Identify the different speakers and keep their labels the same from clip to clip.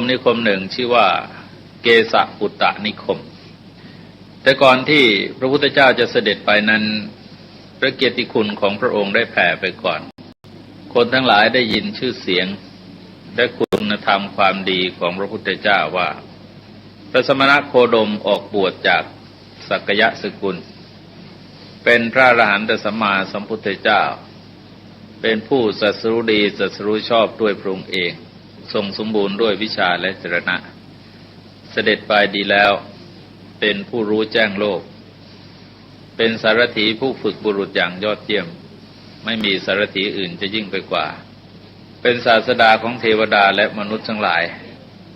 Speaker 1: นิคมหนึ่งชื่อว่าเกสะปุตตนิคมแต่ก่อนที่พระพุทธเจ้าจะเสด็จไปนั้นพระเกียรติคุณของพระองค์ได้แผ่ไปก่อนคนทั้งหลายได้ยินชื่อเสียงและคุณธรรมความดีของพระพุทธเจ้าว่าพระสมณโคดมออกบวชจากสักยะสกุลเป็นพระอรหันตสัมมาสัมพุทธเจ้าเป็นผู้ตรัสรู้ดีตรัสรู้ชอบด้วยพระองค์เองทรงสมบูรณ์ด้วยวิชาและจรณะเสด็จไปดีแล้วเป็นผู้รู้แจ้งโลกเป็นสารถีผู้ฝึกบุรุษอย่างยอดเยี่ยมไม่มีสารถีอื่นจะยิ่งไปกว่าเป็นศาสดาของเทวดาและมนุษย์ทั้งหลาย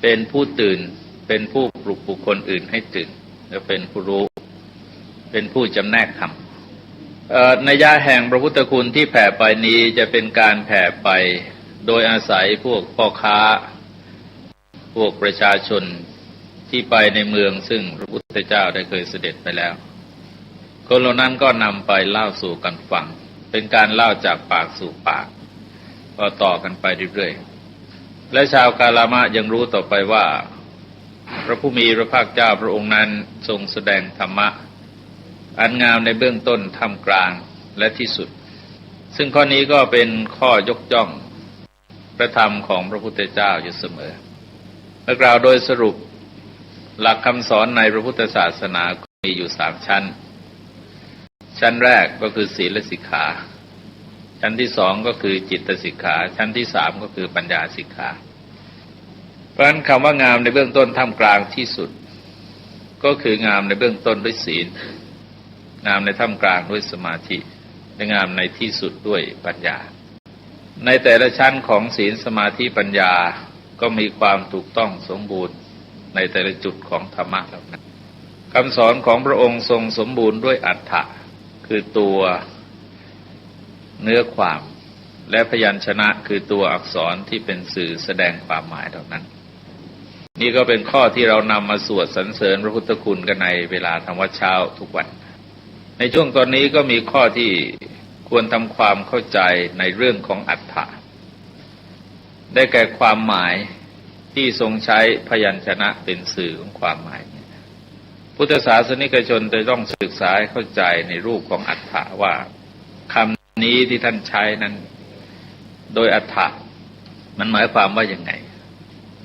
Speaker 1: เป็นผู้ตื่นเป็นผู้ปลุกบุคคลอื่นให้ตื่นและเป็นผู้รู้เป็นผู้จำแนกธรรมนัยยะแห่งพระพุทธคุณที่แผ่ไปนี้จะเป็นการแผ่ไปโดยอาศัยพวกพ่อค้าพวกประชาชนที่ไปในเมืองซึ่งพระพุทธเจ้าได้เคยเสด็จไปแล้วคนเหล่านั้นก็นำไปเล่าสู่กันฟังเป็นการเล่าจากปากสู่ปากก็ต่อกันไปเรื่อยๆและชาวกาลามะยังรู้ต่อไปว่าพระผู้มีพระภาคเจ้าพระองค์นั้นทรงแสดงธรรมะอันงามในเบื้องต้นท่ามกลางและที่สุดซึ่งข้อนี้ก็เป็นข้อยกย่องพระธรรมของพระพุทธเจ้าอยู่เสมอเมื่อกล่าวโดยสรุปหลักคำสอนในพระพุทธศาสนามีอยู่3ชั้นชั้นแรกก็คือศีลสิกขาชั้นที่2ก็คือจิตสิกขาชั้นที่3ก็คือปัญญาสิกขาเพราะฉะนั้นคำว่างามในเบื้องต้นท่ามกลางที่สุดก็คืองามในเบื้องต้นด้วยศีลงามในท่ามกลางด้วยสมาธิและงามในที่สุดด้วยปัญญาในแต่ละชั้นของศีลสมาธิปัญญาก็มีความถูกต้องสมบูรณ์ในแต่ละจุดของธรรมะเหล่านั้นคำสอนของพระองค์ทรงสมบูรณ์ด้วยอรรถะคือตัวเนื้อความและพยัญชนะคือตัวอักษรที่เป็นสื่อแสดงความหมายเหล่านั้นนี่ก็เป็นข้อที่เรานำมาสวดสรรเสริญพระพุทธคุณกันในเวลาทำวัดเช้าทุกวันในช่วงตอนนี้ก็มีข้อที่ควรทำความเข้าใจในเรื่องของอรรถะได้แก่ความหมายที่ทรงใช้พยัญชนะเป็นสื่อของความหมายพุทธศาสนิกชนจะต้องศึกษาให้เข้าใจในรูปของอรรถะว่าคำนี้ที่ท่านใช้นั้นโดยอรรถะมันหมายความว่าอย่างไง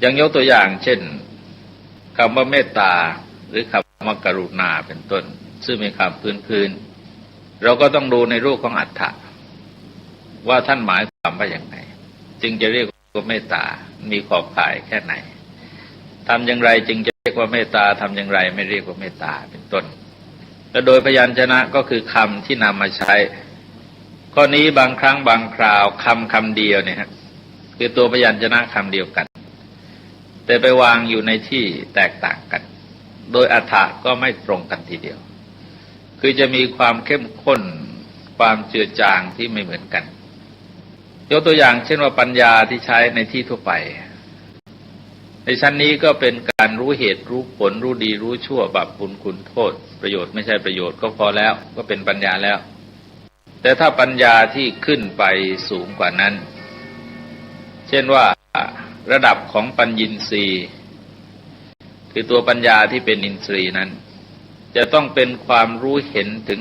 Speaker 1: อย่างยกตัวอย่างเช่นคำว่าเมตตาหรือคำว่ากรุณาเป็นต้นซึ่งเป็นคำพื้นๆเราก็ต้องดูในรูปของอรรถะว่าท่านหมายความว่าอย่างไรจึงจะเรียกว่าเมตตามีขอบข่ายแค่ไหนทำอย่างไรจึงจะเรียกว่าเมตตาทำอย่างไรไม่เรียกว่าเมตตาเป็นต้นและโดยพยัญชนะก็คือคำที่นำมาใช้ข้อนี้บางครั้งบางคราวคำเดียวเนี่ยคือตัวพยัญชนะคำเดียวกันแต่ไปวางอยู่ในที่แตกต่างกันโดยอรรถะก็ไม่ตรงกันทีเดียวคือจะมีความเข้มข้นความเจือจางที่ไม่เหมือนกันยกตัวอย่างเช่นว่าปัญญาที่ใช้ในที่ทั่วไปในชั้นนี้ก็เป็นการรู้เหตุรู้ผลรู้ดีรู้ชั่วบาปบุญคุณโทษประโยชน์ไม่ใช่ประโยชน์ก็พอแล้วก็เป็นปัญญาแล้วแต่ถ้าปัญญาที่ขึ้นไปสูงกว่านั้นเช่นว่าระดับของปัญญินทรีย์คือตัวปัญญาที่เป็นอินทรีย์นั้นจะต้องเป็นความรู้เห็นถึง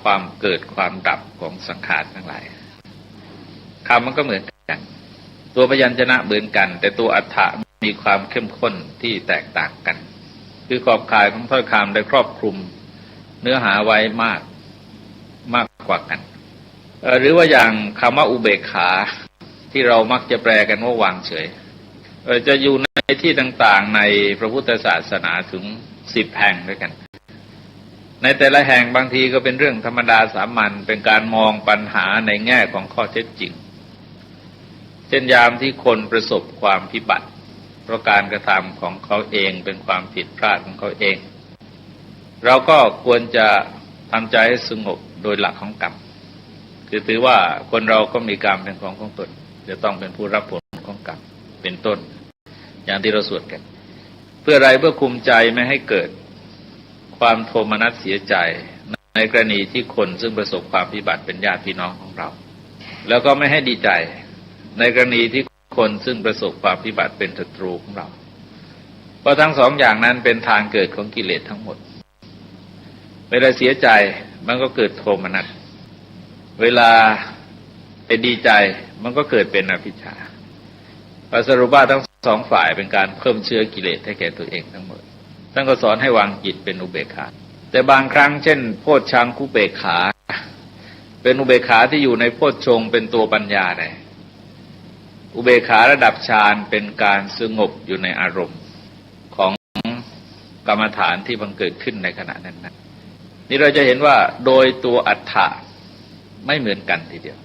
Speaker 1: ความเกิดความดับของสังขารทั้งหลายคำมันก็เหมือนกันตัวพยัญชนะเหมือนกันแต่ตัวอรรถะมีความเข้มข้นที่แตกต่างกันคือขอบข่ายของถ้อยคำได้ครอบคลุมเนื้อหาไว้มากกว่ากันหรือว่าอย่างคำว่าอุเบกขาที่เรามักจะแปลกันว่าวางเฉยจะอยู่ในที่ต่างๆในพระพุทธศาสนาถึง10 แห่งด้วยกันในแต่ละแห่งบางทีก็เป็นเรื่องธรรมดาสามัญเป็นการมองปัญหาในแง่ของข้อเท็จจริงเช่นยามที่คนประสบความพิบัติเพราะการกระทำของเขาเองเป็นความผิดพลาดของเขาเองเราก็ควรจะทำใจให้สงบโดยหลักของกรรมคือถือว่าคนเราก็มีกรรมเป็นของตนจะต้องเป็นผู้รับผลของกรรมเป็นต้นอย่างที่เราสวดกันเพื่ออะไรเพื่อคุมใจไม่ให้เกิดความโทมนัสเสียใจในกรณีที่คนซึ่งประสบความพิบัติเป็นญาติพี่น้องของเราแล้วก็ไม่ให้ดีใจในกรณีที่คนซึ่งประสบความพิบัติเป็นศัตรูของเรา เพราะทั้งสองอย่างนั้นเป็นทางเกิดของกิเลสทั้งหมดเวลาเสียใจมันก็เกิดโทมนัสเวลาไปดีใจมันก็เกิดเป็นอภิชฌาสรุปว่าทั้งสองฝ่ายเป็นการเพิ่มเชื้อกิเลสให้แก่ตัวเองทั้งหมดท่านก็สอนให้วางจิตเป็นอุเบกขาแต่บางครั้งเช่นโพชฌังคุเบกขาเป็นอุเบกขาที่อยู่ในโพชฌงค์เป็นตัวปัญญาได้อุเบกขาระดับฌานเป็นการสงบอยู่ในอารมณ์ของกรรมฐานที่บังเกิดขึ้นในขณะนั้นนี่เราจะเห็นว่าโดยตัวอัฏฐะไม่เหมือนกันทีเดียว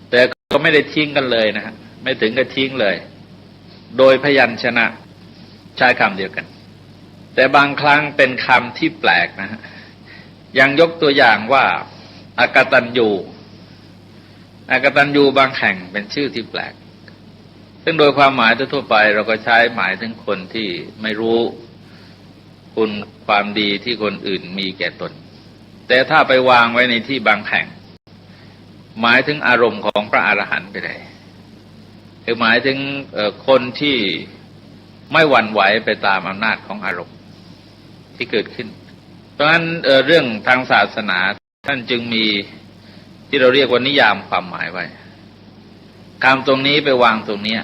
Speaker 1: แต่ก็ไม่ได้ทิ้งกันเลยนะฮะไม่ถึงกับทิ้งเลยโดยพยัญชนะใช้คำเดียวกันแต่บางครั้งเป็นคำที่แปลกนะฮะยังยกตัวอย่างว่าอกตัญญูอกตัญญูบางแห่งเป็นชื่อที่แปลกซึ่งโดยความหมายทั่วไปเราก็ใช้หมายถึงคนที่ไม่รู้คุณความดีที่คนอื่นมีแก่ตนแต่ถ้าไปวางไว้ในที่บางแห่งหมายถึงอารมณ์ของพระอรหันต์ไปเลยคือหมายถึงคนที่ไม่หวั่นไหวไปตามอำนาจของอารมณ์ที่เกิดขึ้นเพราะฉะนั้นเรื่องทางศาสนาท่านจึงมีที่เราเรียกว่านิยามความหมายไว้คำตรงนี้ไปวางตรงนี้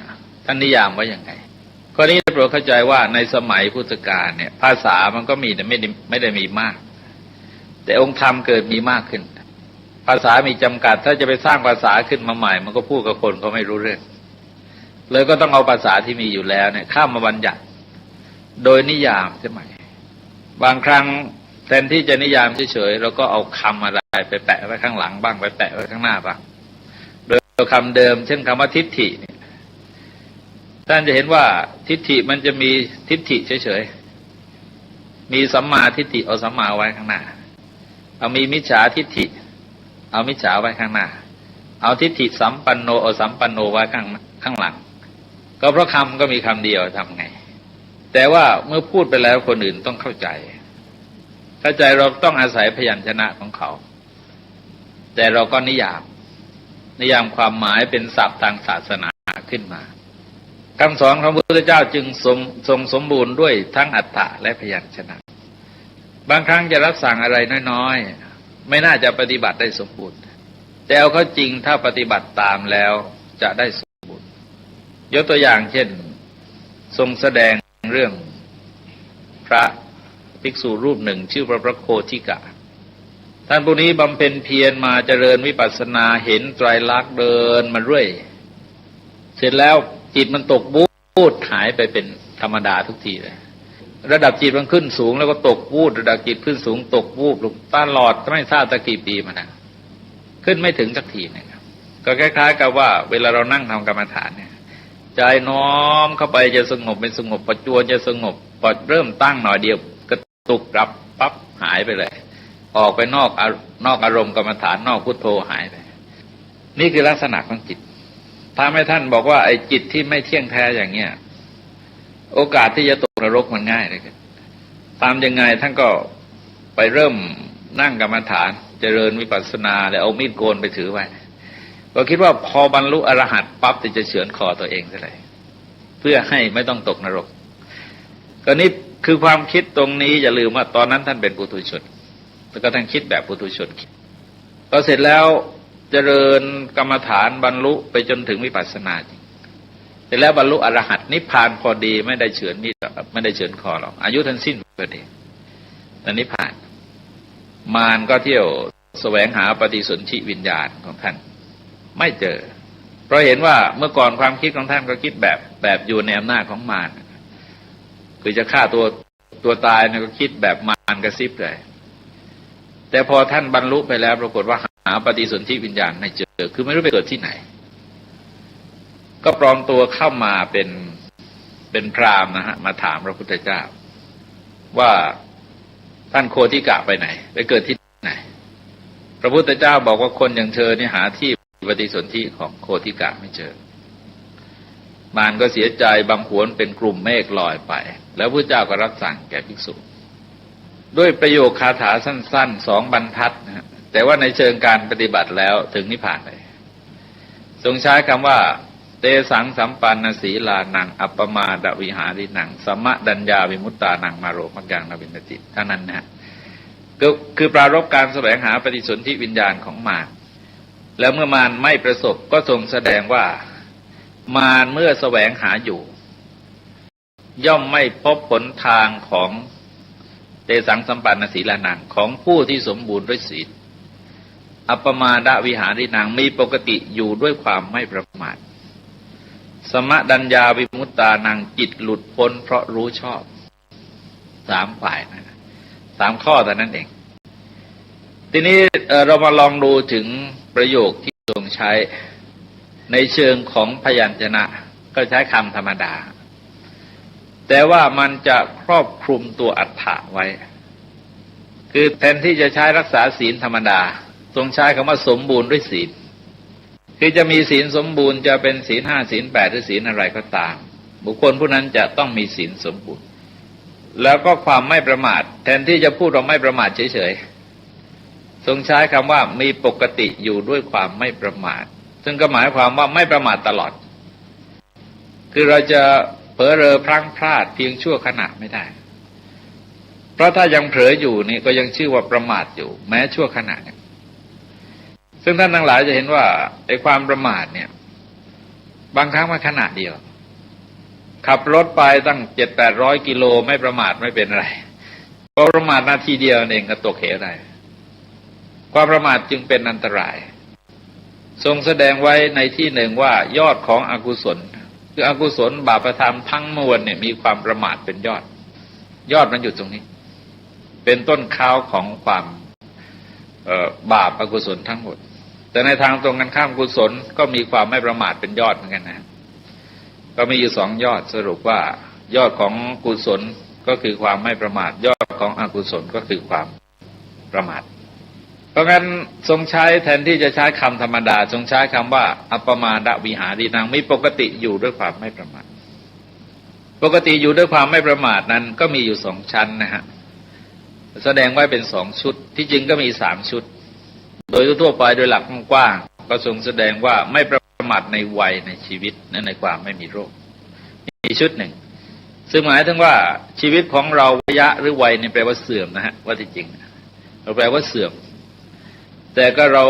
Speaker 1: ท่านนิยามไว้อย่างไรข้อนี้โปรดเข้าใจว่าในสมัยพุทธกาลเนี่ยภาษามันก็มีแต่ไม่ได้มีมากแต่องค์ธรรมเกิดมีมากขึ้นภาษามีจำกัดถ้าจะไปสร้างภาษาขึ้นมาใหม่มันก็พูดกับคนเขาไม่รู้เรื่องเลยก็ต้องเอาภาษาที่มีอยู่แล้วเนี่ยข้ามมาบัญญัติโดยนิยามใช่ไหมบางครั้งแทนที่จะนิยามเฉยๆเราก็เอาคำอะไรไปแปะไว้ข้างหลังบ้างไปแปะไว้ข้างหน้าบ้างโดยคำเดิมเช่นคำว่าทิฏฐิเนี่ยท่านจะเห็นว่าทิฏฐิมันจะมีทิฏฐิเฉยๆมีสัมมาทิฏฐิเอาสัมมาไว้ข้างหน้าเอามีมิจฉาทิฏฐิเอามิจฉาไว้ข้างหน้าเอาทิฏฐิสัมปันโนเอาสัมปันโนไว้ข้างหลังก็เพราะคำก็มีคำเดียวทำไงแต่ว่าเมื่อพูดไปแล้วคนอื่นต้องเข้าใจเราต้องอาศัยพยัญชนะของเขาแต่เราก็นิยามความหมายเป็นศัพท์ทางศาสนาขึ้นมาคำสอนของพระพุทธเจ้าจึงทรงสมบูรณ์ด้วยทั้งอัฏฐะและพยัญชนะบางครั้งจะรับสั่งอะไรน้อยๆไม่น่าจะปฏิบัติได้สมบูรณ์แต่เอาเข้าจริงถ้าปฏิบัติตามแล้วจะได้สมบูรณ์ยกตัวอย่างเช่นทรงแสดงเรื่องพระภิกษุรูปหนึ่งชื่อพระโคทิกะท่านผู้นี้บำเพ็ญเพียรมาเจริญวิปัสสนาเห็นไตรลักษณ์เดินมาเรื่อยเสร็จแล้วจิตมันตกบูดหายไปเป็นธรรมดาทุกทีเลยระดับจิตมันขึ้นสูงแล้วก็ตกบูดระดับจิตขึ้นสูงตกบูบลงตลอดไม่ทราบตะกี่ปีมานะขึ้นไม่ถึงสักทีนะครับก็คล้ายๆกับว่าเวลาเรานั่งทำกรรมฐานเนี่ยใจน้อมเข้าไปจะสงบเป็นสงบปัจจุบันจะสงบพอเริ่มตั้งหน่อยเดียวกระตุกรับปั๊บหายไปเลยออกไปนอกอารมณ์กรรมฐานนอกพุทโธหายไปนี่คือลักษณะของจิตถ้าไม่ท่านบอกว่าไอ้จิตที่ไม่เที่ยงแท้อย่างเงี้ยโอกาสที่จะตกนรกมันง่ายเลยครับตามยังไงท่านก็ไปเริ่มนั่งกรรมฐานเจริญวิปัสสนาแล้วเอามีดโกนไปถือไว้ก็คิดว่าพอบรรลุอรหันต์ปั๊บจะเฉือนคอตัวเองซะเลยเพื่อให้ไม่ต้องตกนรกก็นี่คือความคิดตรงนี้อย่าลืมว่าตอนนั้นท่านเป็นปุถุชนแล้วก็ท่านคิดแบบปุถุชนพอเสร็จแล้วเจริญกรรมฐานบรรลุไปจนถึงวิปัสสนาจริงเสร็จแล้วบรรลุอรหันต์นิพพานพอดีไม่ได้เฉือนมีดไม่ได้เฉือนคอหรอกอายุท่านสิ้นพอดีแต่นิพพานมารก็เที่ยวแสวงหาปฏิสนธิวิญญาณของท่านไม่เจอเพราะเห็นว่าเมื่อก่อนความคิดของท่านก็คิดแบบอยู่ในอำนาจของมารคือจะฆ่าตัวตายก็คิดแบบมารกระซิบเลยแต่พอท่านบรรลุไปแล้วปรากฏว่าหาปฏิสนธิวิญญาณไม่เจอคือไม่รู้ไปเกิดที่ไหนก็ปลอมตัวเข้ามาเป็นพราหมณ์นะฮะมาถามพระพุทธเจ้าว่าท่านโคทิกะไปไหนไปเกิดที่ไหนพระพุทธเจ้าบอกว่าคนอย่างเธอนี่หาที่ปฏิสนธิของโคทิกะไม่เจอมารก็เสียใจบางหวนเป็นกลุ่มเมฆลอยไปแล้วพระเจ้าก็รับสั่งแก่ภิกษุด้วยประโยคคาถาสั้นๆ2 บรรทัดนะแต่ว่าในเชิงการปฏิบัติแล้วถึงนิพพานเลยทรงใช้คำว่า เตสังสัมปันนสีลานังอัปปมาดวิหารินังสัมมะดัญญาวิมุตตานังมาโรมักยังนวินติเท่านั้นนะก็คือปรารภการแสวงหาปฏิสนธิวิญญาณของมารแล้วเมื่อมารไม่ประสบก็ทรงแสดงว่ามารเมื่อแสวงหาอยู่ย่อมไม่พบผลทางของเตสังสัมปันนสีลานังของผู้ที่สมบูรณ์ด้วยศีลอัปปมาดวิหารินังมีปกติอยู่ด้วยความไม่ประมาทสมดัญญาวิมุตตานังจิตหลุดพ้นเพราะรู้ชอบ3 ฝ่ายนะ3 ข้อแต่นั้นเองทีนี้เรามาลองดูถึงประโยคที่ทรงใช้ในเชิงของพยัญชนะก็ใช้คำธรรมดาแต่ว่ามันจะครอบคลุมตัวอัฏฐะไว้คือแทนที่จะใช้รักษาศีลธรรมดาทรงใช้คำว่าสมบูรณ์ด้วยศีลคือจะมีศีลสมบูรณ์จะเป็นศีล 5ศีล 8หรือศีลอะไรก็ตามบุคคลผู้นั้นจะต้องมีศีลสมบูรณ์แล้วก็ความไม่ประมาทแทนที่จะพูดเราไม่ประมาทเฉยๆทรงใช้คำว่ามีปกติอยู่ด้วยความไม่ประมาทซึ่งก็หมายความว่าไม่ประมาทตลอดคือเราจะเผลอเรอพลั้งพลาดเพียงชั่วขณะไม่ได้เพราะถ้ายังเผลออยู่นี่ก็ยังชื่อว่าประมาทอยู่แม้ชั่วขณะเนี่ยซึ่งท่านทั้งหลายจะเห็นว่าไอ้ความประมาทเนี่ยบางครั้งมันขณะเดียวขับรถไปตั้ง 700-800 กิโลไม่ประมาทไม่เป็นไรพอประมาทนาทีเดียวเองก็ตกเหวได้ความประมาทจึงเป็นอันตรายทรงแสดงไว้ในที่หนึ่งว่ายอดของอกุศลคืออกุศลบาปธรรมทั้งมวลเนี่ยมีความประมาทเป็นยอดมันอยู่ตรงนี้เป็นต้นข้าวของความบาปอกุศลทั้งหมดแต่ในทางตรงกันข้ามกุศลก็มีความไม่ประมาทเป็นยอดเหมือนกันนะก็มีอยู่2 ยอดสรุปว่ายอดของกุศลก็คือความไม่ประมาทยอดของอกุศลก็คือความประมาทเพราะงั้นทรงใช้แทนที่จะใช้คำธรรมดาทรงใช้คำว่าอัปปมาดวิหารินังมีปกติอยู่ด้วยความไม่ประมาทปกติอยู่ด้วยความไม่ประมาทนั้นก็มีอยู่2 ชั้นนะฮะแสดงไว้เป็น2 ชุดที่จริงก็มี3 ชุดโดยทั่วไปโดยหลักกว้างก็ทรงแสดงว่าไม่ประมาทในวัยในชีวิตและในความไม่มีโรคมีชุดหนึ่งซึ่งหมายถึงว่าชีวิตของเราระยะหรือวัยนี่แปลว่าเสื่อมนะฮะว่าที่จริงเราแปลว่าเสื่อมแต่ก็เรา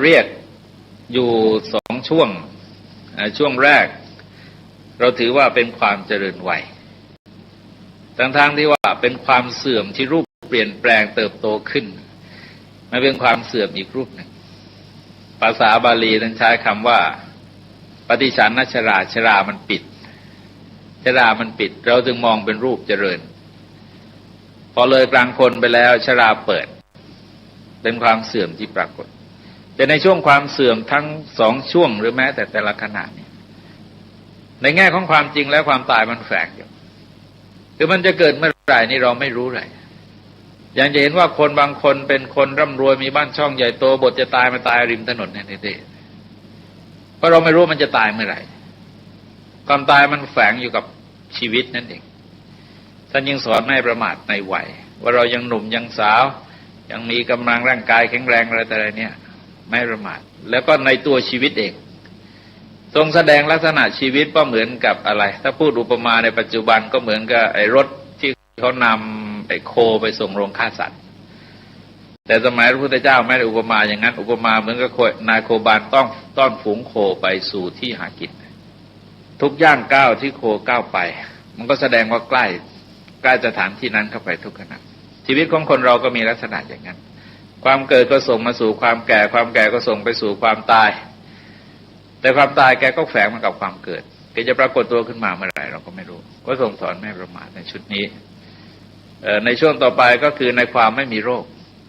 Speaker 1: เรียกอยู่2 ช่วงแรกเราถือว่าเป็นความเจริญวัยทั้งที่ว่าเป็นความเสื่อมที่รูปเปลี่ยนแปลงเติบโตขึ้นมันเป็นความเสื่อมอีกรูปหนึ่งภาษาบาลีท่านใช้คำว่าปฏิฉันนชรามันปิดเราจึงมองเป็นรูปเจริญพอเลยกลางคนไปแล้วชราเปิดเป็นความเสื่อมที่ปรากฏแต่ในช่วงความเสื่อมทั้ง2 ช่วงหรือแม้แต่แต่ละขณะเนี่ยในแง่ของความจริงแล้วความตายมันแฝงอยู่คือมันจะเกิดเมื่อไหร่นี่เราไม่รู้เลยอย่างจะเห็นว่าคนบางคนเป็นคนร่ำรวยมีบ้านช่องใหญ่โตบทจะตายมาตายริมถนนเนี่ยนี่เพราะเราไม่รู้มันจะตายเมื่อไหร่ความตายมันแฝงอยู่กับชีวิตนั่นเองท่านยังสอนให้ประมาทในวัยว่าเรายังหนุ่มยังสาวยังมีกำลังร่างกายแข็งแรงอะไรแต่อะไรเนี่ยไม่ประมาทแล้วก็ในตัวชีวิตเองทรงแสดงลักษณะชีวิตก็เหมือนกับอะไรถ้าพูดอุปมาในปัจจุบันก็เหมือนกับไอ้รถที่เขานำไอ้โคไปส่งโรงฆ่าสัตว์แต่สมัยพระพุทธเจ้าไม่ได้อุปมาอย่างนั้นอุปมาเหมือนกับนายโคบาลต้องต้อนฝูงโคไปสู่ที่หากินทุกย่างก้าวที่โคก้าวไปมันก็แสดงว่าใกล้สถานที่นั้นเข้าไปทุกขณะชีวิตของคนเราก็มีลักษณะอย่างนั้นความเกิดก็ส่งมาสู่ความแก่ความแก่ก็ส่งไปสู่ความตายแต่ความตายแกก็แฝงมากับความเกิดแกจะปรากฏตัวขึ้นมาเมื่อไหร่เราก็ไม่รู้ก็ทรงสอนไม่ประมาทในชุดนี้ในช่วงต่อไปก็คือในความไม่มีโรค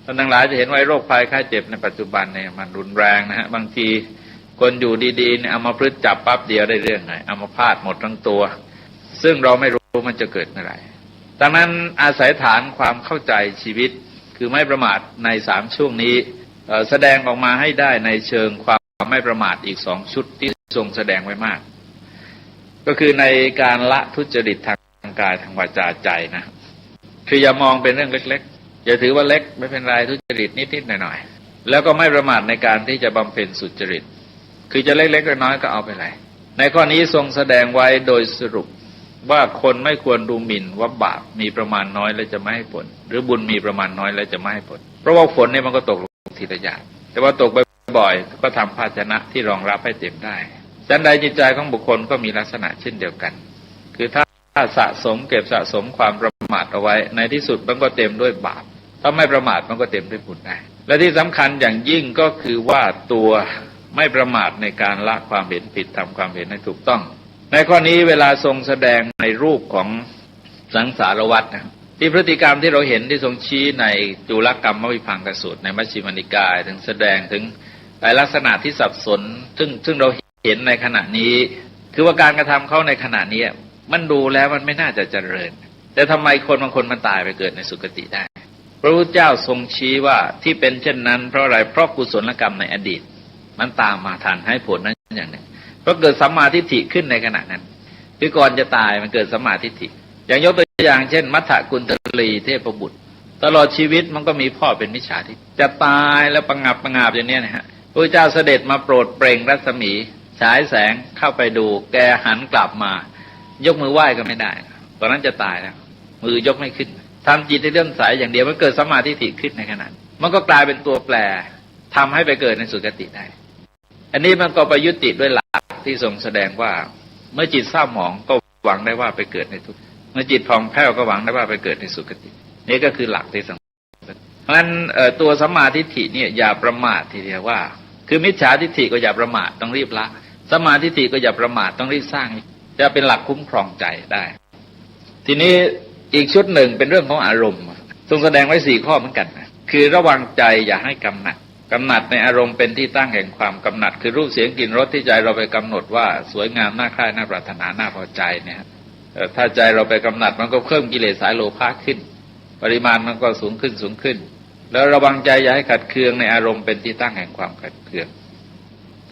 Speaker 1: ท่านทั้งหลายจะเห็นว่าโรคภัยไข้เจ็บในปัจจุบันเนี่ยมันรุนแรงนะฮะบางทีคนอยู่ดีๆเนี่ยเอามาพลึกจับปั๊บเดียวได้เรื่องไงเอามาพาดหมดทั้งตัวซึ่งเราไม่รู้มันจะเกิดเมื่อไหร่ดังนั้นอาศัยฐานความเข้าใจชีวิตคือไม่ประมาทใน3 ช่วงนี้แสดงออกมาให้ได้ในเชิงความไม่ประมาทอีก2 ชุดที่ทรงแสดงไว้มากก็คือในการละทุจริตทางกายทางวาจาใจนะคืออย่ามองเป็นเรื่องเล็กๆอย่าถือว่าเล็กไม่เป็นไรทุจริตนิดๆหน่อยๆแล้วก็ไม่ประมาทในการที่จะบำเพ็ญสุจริต คือจะเล็กๆน้อยๆก็เอาไปเลยในข้อนี้ทรงแสดงไว้โดยสรุปว่าคนไม่ควรดูหมิ่นว่าบาปมีประมาณน้อยแล้วจะไม่ให้ผลหรือบุญมีประมาณน้อยแล้วจะไม่ให้ผลเพราะว่าฝนเนี่ยมันก็ตกลงทีละอย่างแต่ว่าตกบ่อยๆก็ทำภาชนะที่รองรับให้เต็มได้ฉันใดจิตใจของบุคคลก็มีลักษณะเช่นเดียวกันคือถ้าสะสมเก็บสะสมความประมาทเอาไว้ในที่สุดมันก็เต็มด้วยบาปถ้าไม่ประมาทมันก็เต็มด้วยบุญได้และที่สำคัญอย่างยิ่งก็คือว่าตัวไม่ประมาทในการละความเห็นผิดทำความเห็นให้ถูกต้องในข้อนี้เวลาทรงแสดงในรูปของสังสารวัฏนะที่พฤติกรรมที่เราเห็นที่ทรงชี้ในจุลกรรมวิภังคสูตรในมัชฌิมานิกายถึงแสดงถึงหลายลักษณะที่สับสนซึ่งเราเห็นในขณะนี้คือว่าการกระทำเขาในขณะนี้มันดูแล้วมันไม่น่าจะเจริญแต่ทำไมคนบางคนมันตายไปเกิดในสุคติได้พระพุทธเจ้าทรงชี้ว่าที่เป็นเช่นนั้นเพราะอะไรเพราะกุศลกรรมในอดีตมันตามมาทันให้ผลนั้นอย่างหนึ่งเพราะเกิดสัมมาทิฏฐิขึ้นในขณะนั้นคือก่อนจะตายมันเกิดสัมมาทิฏฐิอย่างยกตัวอย่างเช่นมัทธกุณฑลีเทพบุตรตลอดชีวิตมันก็มีพ่อเป็นมิจฉาทิฏฐิจะตายแล้วประงับอย่างนี้นะฮะพระเจ้าเสด็จมาโปรดเปล่งรัศมีฉายแสงเข้าไปดูแกหันกลับมายกมือไหว้ก็ไม่ได้ตอนนั้นจะตายแล้วมือยกไม่ขึ้นทำจิตให้เลื่อมใสอย่างเดียวมันเกิดสัมมาทิฏฐิขึ้นในขณะมันก็กลายเป็นตัวแปรทำให้ไปเกิดในสุคติได้อันนี้มันก็ไปยุติด้วยหลักที่ทรงแสดงว่าเมื่อจิตเศร้าหมองก็หวังได้ว่าไปเกิดในทุกข์เมื่อจิตผ่องแผ้วก็หวังได้ว่าไปเกิดในสุคตินี่ก็คือหลักที่สำคัญเพราะฉะนั้นตัวสัมมาทิฏฐิเนี่ยอย่าประมาททีเดียวว่าคือมิจฉาทิฏฐิก็อย่าประมาทต้องรีบละสัมมาทิฏฐิก็อย่าประมาทต้องรีบสร้างจะเป็นหลักคุ้มครองใจได้ทีนี้อีกชุดหนึ่งเป็นเรื่องของอารมณ์ทรงแสดงไว้4ข้อเหมือนกันคือระวังใจอย่าให้กำหนัดในอารมณ์เป็นที่ตั้งแห่งความกำหนัดคือรูปเสียงกลิ่นรสที่ใจเราไปกำหนดว่าสวยงามน่าใคร่น่าปรารถนาน่าพอใจเนี่ยถ้าใจเราไปกำหนัดมันก็เพิ่มกิเลสสายโลภะขึ้นปริมาณมันก็สูงขึ้นแล้วระวังใจอย่าให้ขัดเคืองในอารมณ์เป็นที่ตั้งแห่งความขัดเคือง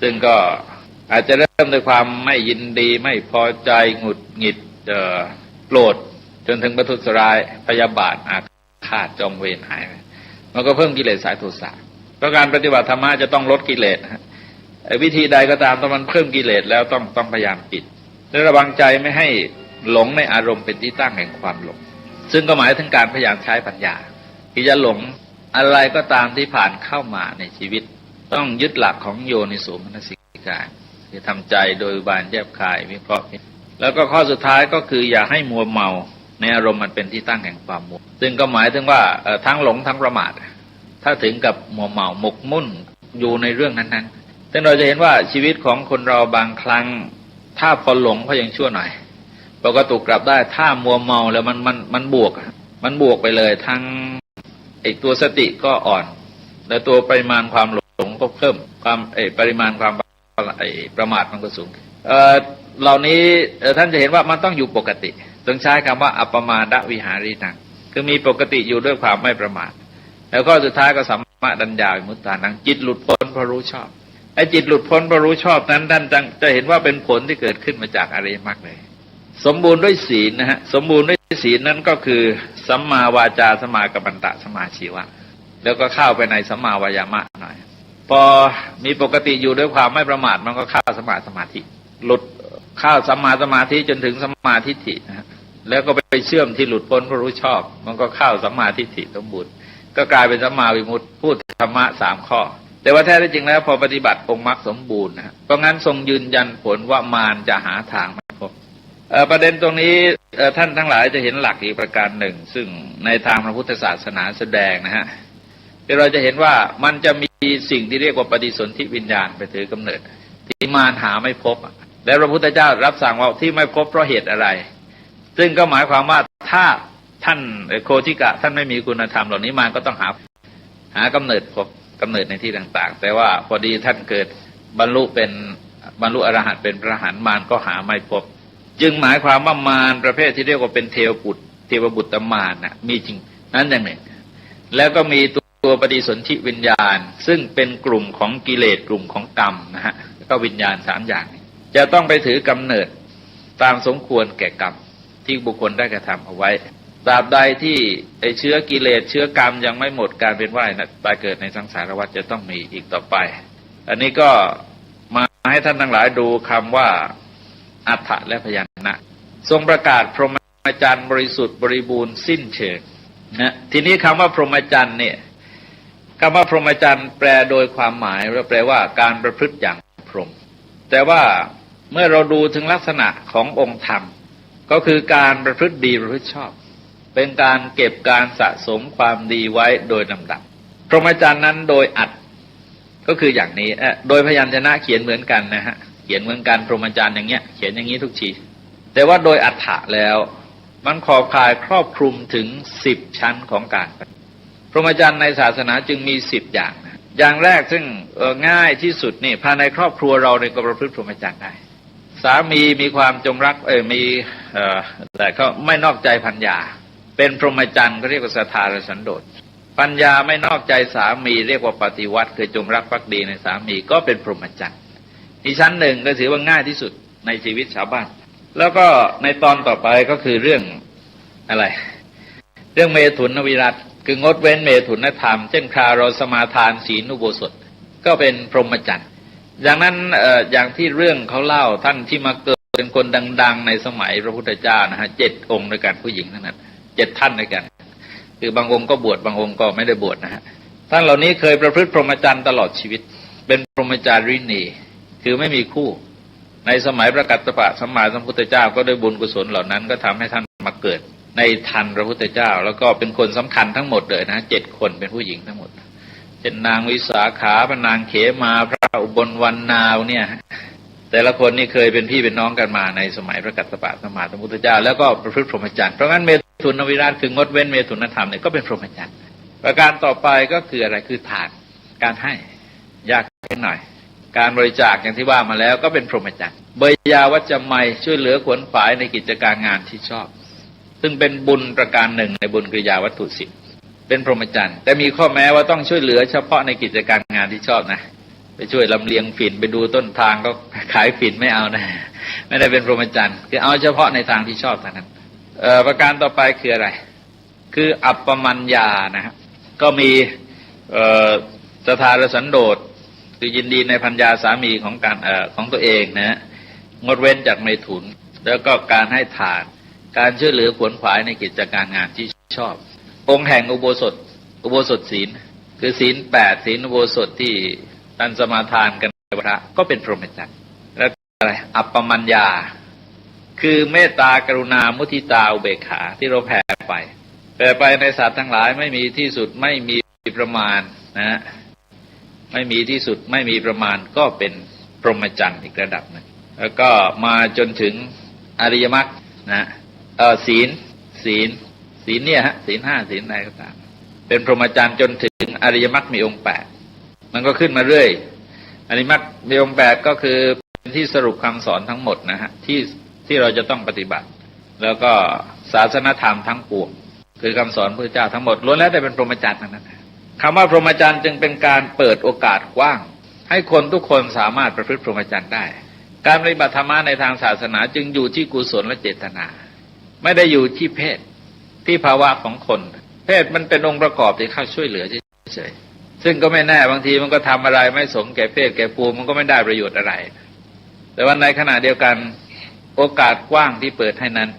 Speaker 1: ซึ่งก็อาจจะเริ่มด้วยความไม่ยินดีไม่พอใจหงุดหงิดโกรธจนถึงประทุษร้ายพยาบาทอาฆาตจองเวรหายมันก็เพิ่มกิเลสสายโทสะเพราะการปฏิบัติธรรมะจะต้องลดกิเลสวิธีใดก็ตามถ้ามันเพิ่มกิเลสแล้วต้องพยายามปิดและระวังใจไม่ให้หลงในอารมณ์เป็นที่ตั้งแห่งความหลงซึ่งก็หมายถึงการพยายามใช้ปัญญาที่จะหลงอะไรก็ตามที่ผ่านเข้ามาในชีวิตต้องยึดหลักของโยนิโสมนสิการคือทำใจโดยบานแยบคายวิเคราะห์แล้วก็ข้อสุดท้ายก็คืออย่าให้มัวเมาในอารมณ์มันเป็นที่ตั้งแห่งความมัวซึ่งก็หมายถึงว่าทั้งหลงทั้งประมาทถ้าถึงกับมัวเมาหมกมุ่นอยู่ในเรื่องนั้นๆซึ่งเราจะเห็นว่าชีวิตของคนเราบางครั้งถ้าพอหลงก็ยังชั่วหน่อยเราก็ถูกกลับได้ถ้ามัวเมาแล้วมันบวกไปเลยทั้งไอ้ตัวสติก็อ่อนและตัวปริมาณความหลงก็เพิ่มความปริมาณความประมาทมันก็สูงเหล่านี้ท่านจะเห็นว่ามันต้องอยู่ปกติต้องใช้คำว่าอัปปมาดวิหารีนังคือมีปกติอยู่ด้วยความไม่ประมาทแล้วก็สุดท้ายก็สัมมาดัญญาวิมุตตานังจิตหลุดพ้นเพราะรู้ชอบไอ้จิตหลุดพ้นเพราะรู้ชอบนั้นท่านจะเห็นว่าเป็นผลที่เกิดขึ้นมาจากอริยมรรคเลยสมบูรณ์ด้วยศีลนะฮะสมบูรณ์ด้วยศีลนั้นก็คือสัมมาวาจาสัมมากัมมันตะสัมมาชีวะแล้วก็เข้าไปในสัมมาวายามะหน่อยพอมีปกติอยู่ด้วยความไม่ประมาทมันก็เข้าสัมมาสมาธิหลุดเข้าสัมมาสมาธิจนถึงสัมมาทิฏฐินะฮะแล้วก็ไปเชื่อมที่หลุดพ้นเพราะรู้ชอบมันก็เข้าสัมมาทิฏฐิสมบูรณ์ก็กลายเป็นสัมมาวิมุตติพูดธรรมะ3ข้อแต่ว่าแท้จริงแล้วพอปฏิบัติองค์มรรคสมบูรณ์นะเพราะงั้นทรงยืนยันผลว่ามารจะหาทางไม่พบประเด็นตรงนี้ท่านทั้งหลายจะเห็นหลักอีกประการหนึ่งซึ่งในทางพระพุทธศาสนาแสดงนะฮะที่เราจะเห็นว่ามันจะมีสิ่งที่เรียกว่าปฏิสนธิวิญญาณไปถือกำเนิดที่มารหาไม่พบแล้วพระพุทธเจ้ารับสั่งว่าที่ไม่พบเพราะเหตุอะไรซึ่งก็หมายความว่าถ้าท่านโคทิกะท่านไม่มีคุณธรรมเหล่านี้มารก็ต้องหากำเนิดพบกำเนิดในที่ต่างๆแต่ว่าพอดีท่านเกิดบรรลุอรหันต์เป็นพระอรหันต์มารก็หาไม่พบจึงหมายความว่ามารประเภทที่เรียกว่าเป็นเทวบุตรมารน่ะมีจริงนั้นอย่างหนึ่งแล้วก็มีตัวปฏิสนธิวิญญาณซึ่งเป็นกลุ่มของกิเลสกลุ่มของกรรมนะฮะก็วิญญาณ3อย่างจะต้องไปถือกำเนิดตามสมควรแก่กรรมที่บุคคลได้กระทำเอาไว้ตราบใดที่ไอ้เชื้อกิเลสเชื้อกรรมยังไม่หมดการเป็นว่ายตายเกิดในสังสารวัฏจะต้องมีอีกต่อไปอันนี้ก็มา ให้ท่านทั้งหลายดูคำว่าอัฏฐะและพยัญชนะทรงประกาศพรหมจรรย์บริสุทธิ์บริบูรณ์สิ้นเชิงนะทีนี้คำว่าพรหมจรรย์เนี่ยคำว่าพรหมจรรย์แปลโดยความหมายแปลว่าการประพฤติอย่างพรหมแต่ว่าเมื่อเราดูถึงลักษณะขององค์ธรรมก็คือการประพฤติดีประพฤติชอบเป็นการเก็บการสะสมความดีไว้โดยลำดับพรหมจรรย์นั้นโดยอัดก็คืออย่างนี้โดยพยัญชนะเขียนเหมือนกันนะฮะเขียนเหมือนกันพรหมจรรย์อย่างเงี้ยเขียนอย่างนี้ทุกทีแต่ว่าโดยอัฏฐะแล้วมันขอบข่ายครอบคลุมถึง10ชั้นของการพรหมจรรย์ในศาสนาจึงมี10อย่างอย่างแรกซึ่งง่ายที่สุดนี่ภายในครอบครัวเราเนี่ยก็ประพฤติพรหมจรรย์ได้สามีมีความจงรักมีแต่ก็ไม่นอกใจภรรยาเป็นพรหมจรรย์ก็เรียกว่าศรัทธาและสันโดษภรรยาไม่นอกใจสามีเรียกว่าปฏิวัติคือจงรักภักดีในสามีก็เป็นพรหมจรรย์อีกชั้นหนึ่งก็ถือว่าง่ายที่สุดในชีวิตชาวบ้านแล้วก็ในตอนต่อไปก็คือเรื่องอะไรเรื่องเมถุนวิรัติคืองดเว้นเมถุนธรรมเช่นคราเราสมาทานศีลอุโบสถก็เป็นพรหมจรรย์อย่างนั้นอย่างที่เรื่องเขาเล่าท่านที่มาเกิดเป็นคนดังๆในสมัยพระพุทธเจ้านะฮะ7 องค์ด้วยกันผู้หญิงทั้งนั้น7 ท่านด้วยกันคือบางองค์ก็บวชบางองค์ก็ไม่ได้บวชนะฮะท่านเหล่านี้เคยประพฤติพรหมจรรย์ตลอดชีวิตเป็นพรหมจารีนีคือไม่มีคู่ในสมัยพระกัสสปะสัมมาสัมพุทธเจ้าก็ด้วยบุญกุศลเหล่านั้นก็ทำให้ท่านมาเกิดในทันพระพุทธเจ้าแล้วก็เป็นคนสำคัญทั้งหมดเลยนะ7 คนเป็นผู้หญิงทั้งหมดเช่นนางวิสาขาพระนางเขมาพระอุบลวรรณาเนี่ยแต่ละคนนี่เคยเป็นพี่เป็นน้องกันมาในสมัยพระกัสสปะสัมมาสัมพุทธเจ้าแล้วก็ประพฤติพรหมจรรย์เพราะงั้นเมถุนวิราชคืองดเว้นเมถุนธรรมเนี่ยก็เป็นพรหมจรรย์ประการต่อไปก็คืออะไรคือทานการให้ยากขึ้นหน่อยการบริจาคอย่างที่ว่ามาแล้วก็เป็นพรหมจรรย์เบยยาวัจจะไมช่วยเหลือขวนขวายในกิจการงานที่ชอบซึ่งเป็นบุญประการหนึ่งในบุญกริยาวัตถุ10เป็นพรหมจรรย์แต่มีข้อแม้ว่าต้องช่วยเหลือเฉพาะในกิจการงานที่ชอบนะไปช่วยลำเลียงฝิ่นไปดูต้นทางก็ขายฝิ่นไม่เอานะไม่ได้เป็นพรหมจรรย์คือเอาเฉพาะในทางที่ชอบเท่านั้นประการต่อไปคืออะไรคืออัปปมัญญานะฮะก็มีศรัทธาและสันโดษคือยินดีในภรรยาสามีของการของตัวเองนะฮะงดเว้นจากเมถุนแล้วก็การให้ทานการช่วยเหลือขวนขวายในกิจการงานที่ชอบองค์แห่งอุโบสถศีลคือศีล8ศีลอุโบสถที่ท่านสมาทานกันในพระก็เป็นพรหมจรรย์แล้วอะไรอัปปมัญญาคือเมตตากรุณามุทิตาอุเบกขาที่เราแผ่ไปในสัตว์ทั้งหลายไม่มีที่สุดไม่มีประมาณนะไม่มีที่สุดไม่มีประมาณก็เป็นพรหมจรรย์อีกระดับหนึ่งแล้วก็มาจนถึงอริยมรรคนะศีลเนี่ยฮะศีล5ศีลใดก็ตามเป็นพรหมจรรย์จนถึงอริยมรรคมีองค์8มันก็ขึ้นมาเรื่อยอริยมรรคมีองค์8ก็คือเป็นที่สรุปคำสอนทั้งหมดนะฮะที่เราจะต้องปฏิบัติแล้วก็ศาสนธรรมทั้งปวงคือคำสอนพระเจ้าทั้งหมดล้วนแล้วแต่เป็นพรหมจรรย์ทั้งนั้นคำว่าพรหมจรรย์จึงเป็นการเปิดโอกาสกว้างให้คนทุกคนสามารถประพฤติพรหมจรรย์ได้การปฏิบัติธรรมะในทางศาสนาจึงอยู่ที่กุศลและเจตนาไม่ได้อยู่ที่เพศที่ภาวะของคนเพศมันเป็นองค์ประกอบที่เข้าช่วยเหลือเฉยๆซึ่งก็ไม่แน่บางทีมันก็ทำอะไรไม่สมแก่เพศแก่ภูมิมันก็ไม่ได้ประโยชน์อะไรแต่ว่าในขณะเดียวกันโอกาสกว้างที่เปิดให้นั้น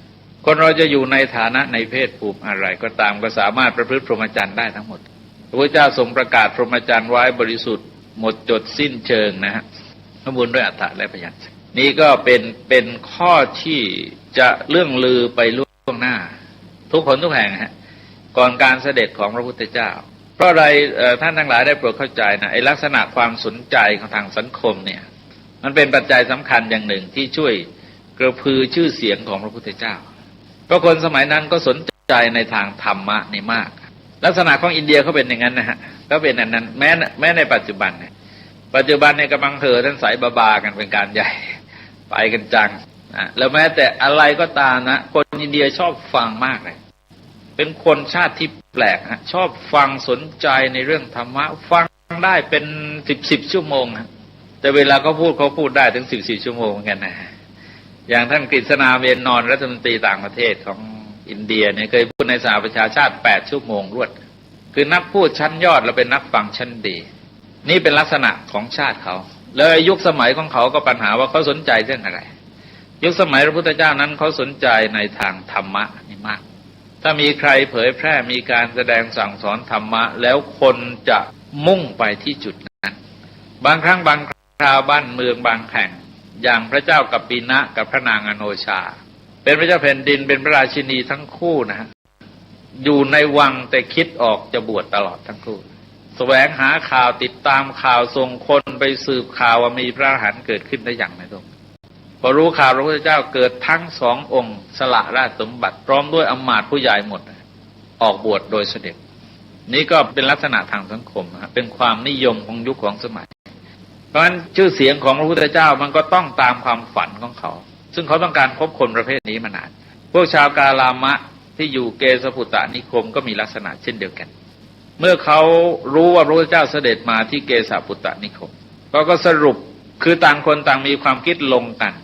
Speaker 1: คนเราจะอยู่ในฐานะในเพศภูมิอะไรก็ตามก็สามารถประพฤติพรหมจรรย์ได้ทั้งหมดพระพุทธเจ้าทรงประกาศพรหมจรรย์ไว้บริสุทธิ์หมดจดสิ้นเชิงนะฮะสมบูรณ์ด้วยอัฏฐะและพยัญชนะนี่ก็เป็นข้อที่จะเรื่องลือไปล่วงหน้าทุกคนทุกแห่งฮะก่อนการเสด็จของพระพุทธเจ้าเพราะอะไรท่านทั้งหลายได้โปรดเข้าใจนะไอ้ลักษณะความสนใจของทางสังคมเนี่ยมันเป็นปัจจัยสำคัญอย่างหนึ่งที่ช่วยกระพือชื่อเสียงของพระพุทธเจ้าเพราะคนสมัยนั้นก็สนใจในทางธรรมะนี่มากลักษณะของอินเดียเขาเป็นอย่างนั้นนะฮะก็เป็นอย่างนั้นแม้ในปัจจุบันเนี่ยกำลังเห่อท่านสายบากันเป็นการใหญ่ไปกันจังนะแล้วแม้แต่อะไรก็ตามนะคนอินเดียชอบฟังมากเลยเป็นคนชาติที่แปลกฮะชอบฟังสนใจในเรื่องธรรมะฟังได้เป็น10ชั่วโมงนะแต่เวลาเขาพูดได้ถึง14ชั่วโมงเหมือนกันนะอย่างท่านกฤษณาเวนนรรัฐมนตรีต่างประเทศของอินเดียเนี่ยเคยพูดในสหประชาชาติ8ชั่วโมงรวดคือนักพูดชั้นยอดและเป็นนักฟังชั้นดีนี่เป็นลักษณะของชาติเขา แล้วยุคสมัยของเขาก็ปัญหาว่าเขาสนใจเรื่องอะไรยุคสมัยพระพุทธเจ้านั้นเขาสนใจในทางธรรมะนี่มากถ้ามีใครเผยแพร่มีการแสดงสั่งสอนธรรมะแล้วคนจะมุ่งไปที่จุดนั้นบางครั้งบางคราวบ้านเมืองบางแห่งอย่างพระเจ้ากัปปินะกับพระนางอโนชาเป็นพระเจ้าแผ่นดินเป็นพระราชินีทั้งคู่นะฮะอยู่ในวังแต่คิดออกจะบวชตลอดทั้งคู่แสวงหาข่าวติดตามข่าวส่งคนไปสืบข่าวว่ามีพระอรหันต์เกิดขึ้นได้อย่างไรตรงพอรู้ข่าวพระพุทธเจ้าเกิดทั้งสององค์สละราชสมบัติพร้อมด้วยอำมาตย์ผู้ใหญ่หมดออกบวชโดยเสด็จนี่ก็เป็นลักษณะทางสังคมเป็นความนิยมของยุคของสมัยเพราะฉะนั้นชื่อเสียงของพระพุทธเจ้ามันก็ต้องตามความฝันของเขาซึ่งเขาต้องการพบคนประเภทนี้มานานพวกชาวกาลามะที่อยู่เกสปุตตนิคมก็มีลักษณะเช่นเดียวกันเมื่อเขารู้ว่าพระพุทธเจ้าเสด็จมาที่เกสปุตตนิคมก็สรุปคือต่างคนต่างมีความคิดลงกัน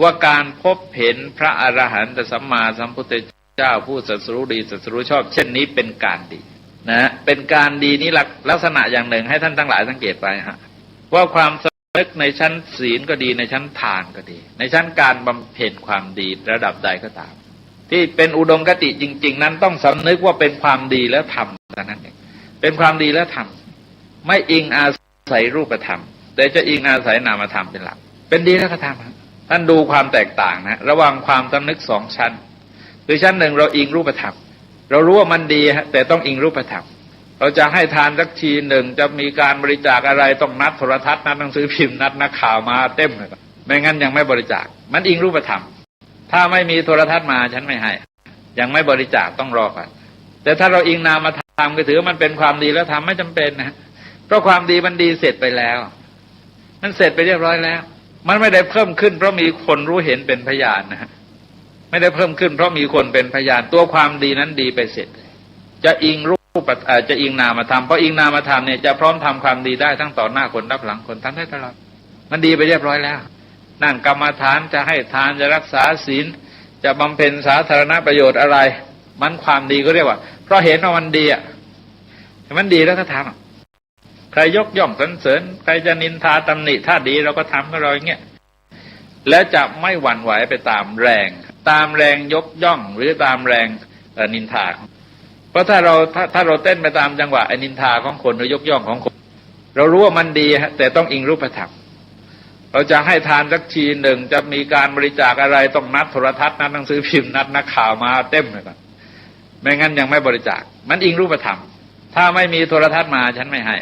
Speaker 1: ว่าการพบเห็นพระอรหันตสัมมาสัมพุทธเจ้าผู้ตรัสรู้ดีตรัสรู้ชอบเช่นนี้เป็นการดีนะเป็นการดีนี้ลักษณะอย่างหนึ่งให้ท่านทั้งหลายสังเกตไปฮะว่าความสำนึกในชั้นศีลก็ดีในชั้นทานก็ดีในชั้นการบำเพ็ญความดีระดับใดก็ตามที่เป็นอุดมคติจริงๆนั้นต้องสำนึกว่าเป็นความดีแล้วทำเท่านั้นเองเป็นความดีแล้วทำไม่อิงอาศัยรูปธรรมแต่จะอิงอาศัยนามธรรมเป็นหลักเป็นดีแล้วก็ทำท่านดูความแตกต่างนะระหว่างความสำนึกสองชั้นคือชั้นหนึ่งเราอิงรูปธรรมเรารู้ว่ามันดีแต่ต้องอิงรูปธรรมเราจะให้ทานสักทีหนึ่งจะมีการบริจาคอะไรต้องนัดโทรทัศน์นัดหนังสือพิมพ์นัดนักข่าวมาเต็มเลยไม่งั้นยังไม่บริจาคมันอิงรูปธรรมถ้าไม่มีโทรทัศน์มาฉันไม่ให้ยังไม่บริจาคต้องรอก่อนแต่ถ้าเราอิงนามธรรมก็ถือว่ามันเป็นความดีแล้วทำไม่จำเป็นนะเพราะความดีมันดีเสร็จไปแล้วมันเสร็จไปเรียบร้อยแล้วมันไม่ได้เพิ่มขึ้นเพราะมีคนรู้เห็นเป็นพยานนะฮะไม่ได้เพิ่มขึ้นเพราะมีคนเป็นพยานตัวความดีนั้นดีไปเสร็จจะอิงรูปจะอิงนามธรรมเพราะอิงนามธรรมเนี่ยจะพร้อมทำความดีได้ทั้งต่อหน้าคนรับหลังคนทำได้ตลอดมันดีไปเรียบร้อยแล้วนั่งกรรมฐานจะให้ทานจะรักษาศีลจะบำเพ็ญสาธารณประโยชน์อะไรมันความดีก็เรียกว่าเพราะเห็นว่ามันดีอ่ะมันดีแล้วก็ทำใครยกย่องสรรเสริญใครจะนินทาตำหนิถ้าดีเราก็ทำก็เราอย่างเงี้ยแล้วจะไม่หวั่นไหวไปตามแรงยกย่องหรือตามแรงนินทาเพราะถ้าเราเต้นไปตามจังหวะนินทาของคนหรือยกย่องของคนเรารู้ว่ามันดีแต่ต้องอิงรูปธรรมเราจะให้ทานสักทีหนึ่งจะมีการบริจาคอะไรต้องนัดโทรทัศน์นัดหนังสือพิมพ์นัดนักข่าวมาเต็มเลยก่อนไม่งั้นยังไม่บริจาคมันอิงรูปธรรมถ้าไม่มีโทรทัศน์มาฉันไม่ให้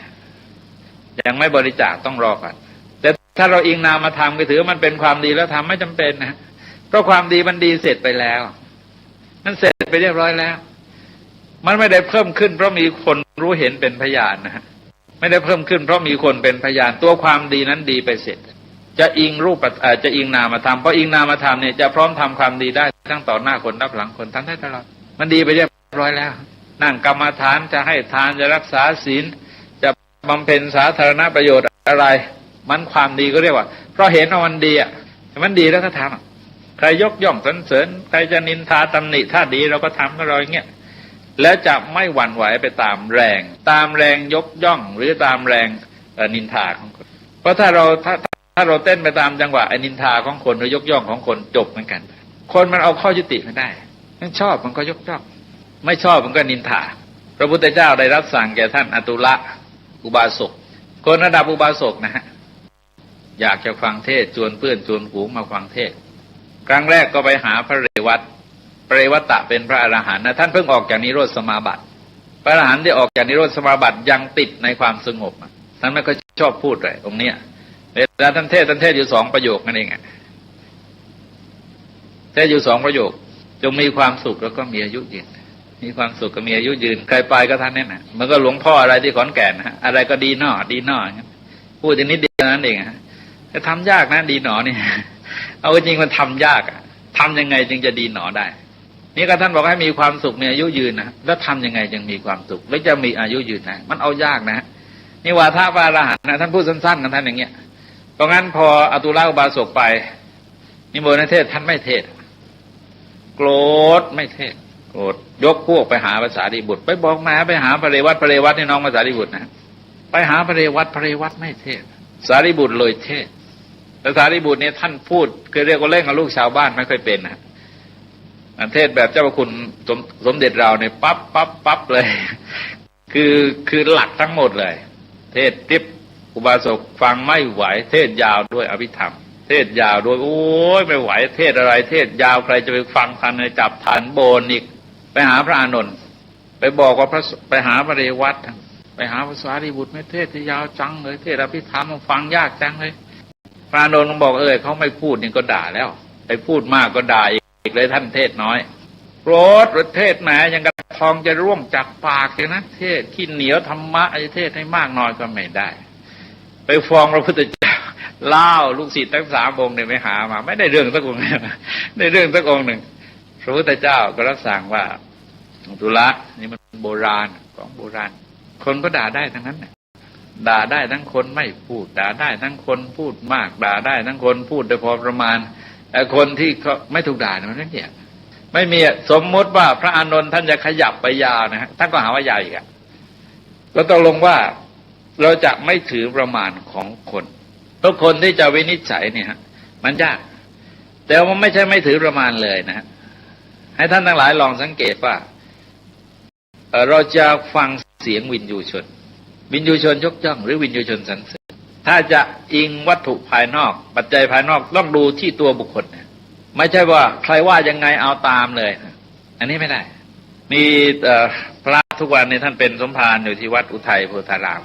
Speaker 1: ยังไม่บริจาคต้องรอก่อนแต่ถ้าเราอิงนามธรรมก็ถือมันเป็นความดีแล้วทำไม่จำเป็นนะเพราะความดีมันดีเสร็จไปแล้วมันเสร็จไปเรียบร้อยแล้วมันไม่ได้เพิ่มขึ้นเพราะมีคนรู้เห็นเป็นพยานนะฮะไม่ได้เพิ่มขึ้นเพราะมีคนเป็นพยานตัวความดีนั้นดีไปเสร็จจะอิงรูปจะอิงนามธรรมเพราะอิงนามธรรมเนี่ยจะพร้อมทำความดีได้ทั้งต่อหน้าคนรับหลังคนทำได้ตลอดมันดีไปเรียบร้อยแล้วนั่งกรรมฐานจะให้ทานจะรักษาศีลจะบำเพ็ญสาธารณประโยชน์อะไรมันความดีก็เรียกว่าเพราะเห็นว่ามันดีอ่ะมันดีแล้วก็ทำใครยกย่องสรรเสริญใครจะนินทาตำหนิถ้าดีเราก็ทำก็เราอย่างเงี้ยแล้วจะไม่หวั่นไหวไปตามแรงยกย่องหรือตามแรงนินทาของคนเพราะถ้าเราเต้นไปตามจังหวะนินทาของคนหรือยกย่องของคนจบเหมือนกันคนมันเอาข้อยุติไม่ได้มันชอบมันก็ยกย่องไม่ชอบมันก็นินทาพระพุทธเจ้าได้รับสั่งแก่ท่านอตุละอุบาสกคนระดับอุบาสกนะฮะอยากจะฟังเทศชวนเพื่อนชวนฝูงมาฟังเทศครั้งแรกก็ไปหาพระเรวัตตะเป็นพระอรหันต์นะท่านเพิ่งออกจากนิโรธสมาบัติพระอรหันต์ที่ออกจากนิโรธสมาบัติยังติดในความสงบท่านไม่ค่อยชอบพูดเลยตรงเนี้ยเวลาท่านเทศอยู่2ประโยคนั่นเองเทศอยู่2ประโยคจงมีความสุขแล้วก็มีอายุยืนมีความสุขก็มีอายุยืนใครไปก็ท่านนั่นนะมันก็หลวงพ่ออะไรที่ขอนแก่นนะอะไรก็ดีหน่อพูดอย่างนี้เดียวนั้นเองแต่ทำยากนะดีหนอนี่เอาจริงมันทำยากทำยังไงจึงจะดีหนอได้นี่ก็ท่านบอกให้มีความสุขมีอายุยืนนะแล้วทำยังไงจึงมีความสุขแล้วจะมีอายุยืนนะมันเอายากนะนี่วาทะพระอรหันต์นะท่านพูดสั้นๆกันท่านอย่างเงี้ยเพราะงั้นพออตุละอุบาสกไปนิมนต์เทศท่านไม่เทศโกรธไม่เทศโกรธยกพวกไปหาภาษาดิบุตรไปบอกมาไปหาพระเรวัตนี่น้องภาษาดิบุตรนะไปหาพระเรวัตไม่เทศ สารีบุตรเลยเทศแต่สารีบุตรเนี่ยท่านพูดคือเรียกว่าเล่นกับลูกชาวบ้านไม่ค่อยเป็นนะเทศแบบเจ้าพระคุณสมเด็จเราเนี่ยปั๊บเลยคือหลักทั้งหมดเลยเทศติ๊บอุบาสกฟังไม่ไหวเทศยาวด้วยอภิธรรมเทศยาวด้วยโอ้ยไม่ไหวเทศอะไรเทศยาวใครจะไปฟังทันเลยจับฐานโบนอีกไปหาพระอานนท์ไปบอกว่าไปหาพระเรวัตไปหาพระสารีบุตรไม่เทศที่ยาวจังเลยเทศอภิธรรมฟังยากจังเลยพระอานนท์บอกเขาไม่พูดนี่ก็ด่าแล้วไอ้พูดมากก็ด่าอีกเลยท่านเทศน้อยโปรดเทศแหมยังกระทองจะร่วงจากปากอย่างนั้นเทศขี้เหนียวธรรมะไอ้เทศให้มากน้อยก็ไม่ได้ไปฟ้องพระพุทธเจ้าเล่าลูกศิษย์ทั้ง3 องค์เนี่ยไม่หามาไม่ได้เรื่องสักองค์ได้เรื่องสักองค์หนึ่งพระพุทธเจ้าก็รับสั่งว่าตุละนี่มันโบราณของโบราณคนก็ด่าได้ทั้งนั้นเนี่ยด่าได้ทั้งคนไม่พูดด่าได้ทั้งคนพูดมากด่าได้ทั้งคนพูดโดยพอประมาณแต่คนที่เขาไม่ถูกด่าเนี่ยมันนั่นเนี่ยไม่มีสมมติว่าพระอานนท์ท่านจะขยับไปยาวนะฮะท่านก็หาว่ายาวอีกอ่ะก็ต้องลงว่าเราจะไม่ถือประมาณของคนทุกคนที่จะวินิจฉัยเนี่ยฮะมันยากแต่ว่าไม่ใช่ไม่ถือประมาณเลยนะฮะให้ท่านทั้งหลายลองสังเกตว่าเราจะฟังเสียงวินยูชนยกย่องหรือวินยูชนสรรเสริญถ้าจะอิงวัตถุภายนอกปัจจัยภายนอกต้องดูที่ตัวบุคคลนะไม่ใช่ว่าใครว่ายังไงเอาตามเลยอันนี้ไม่ได้มีพระทุกวันนี้ท่านเป็นสมภารอยู่ที่วัดอุทัยโพธาราม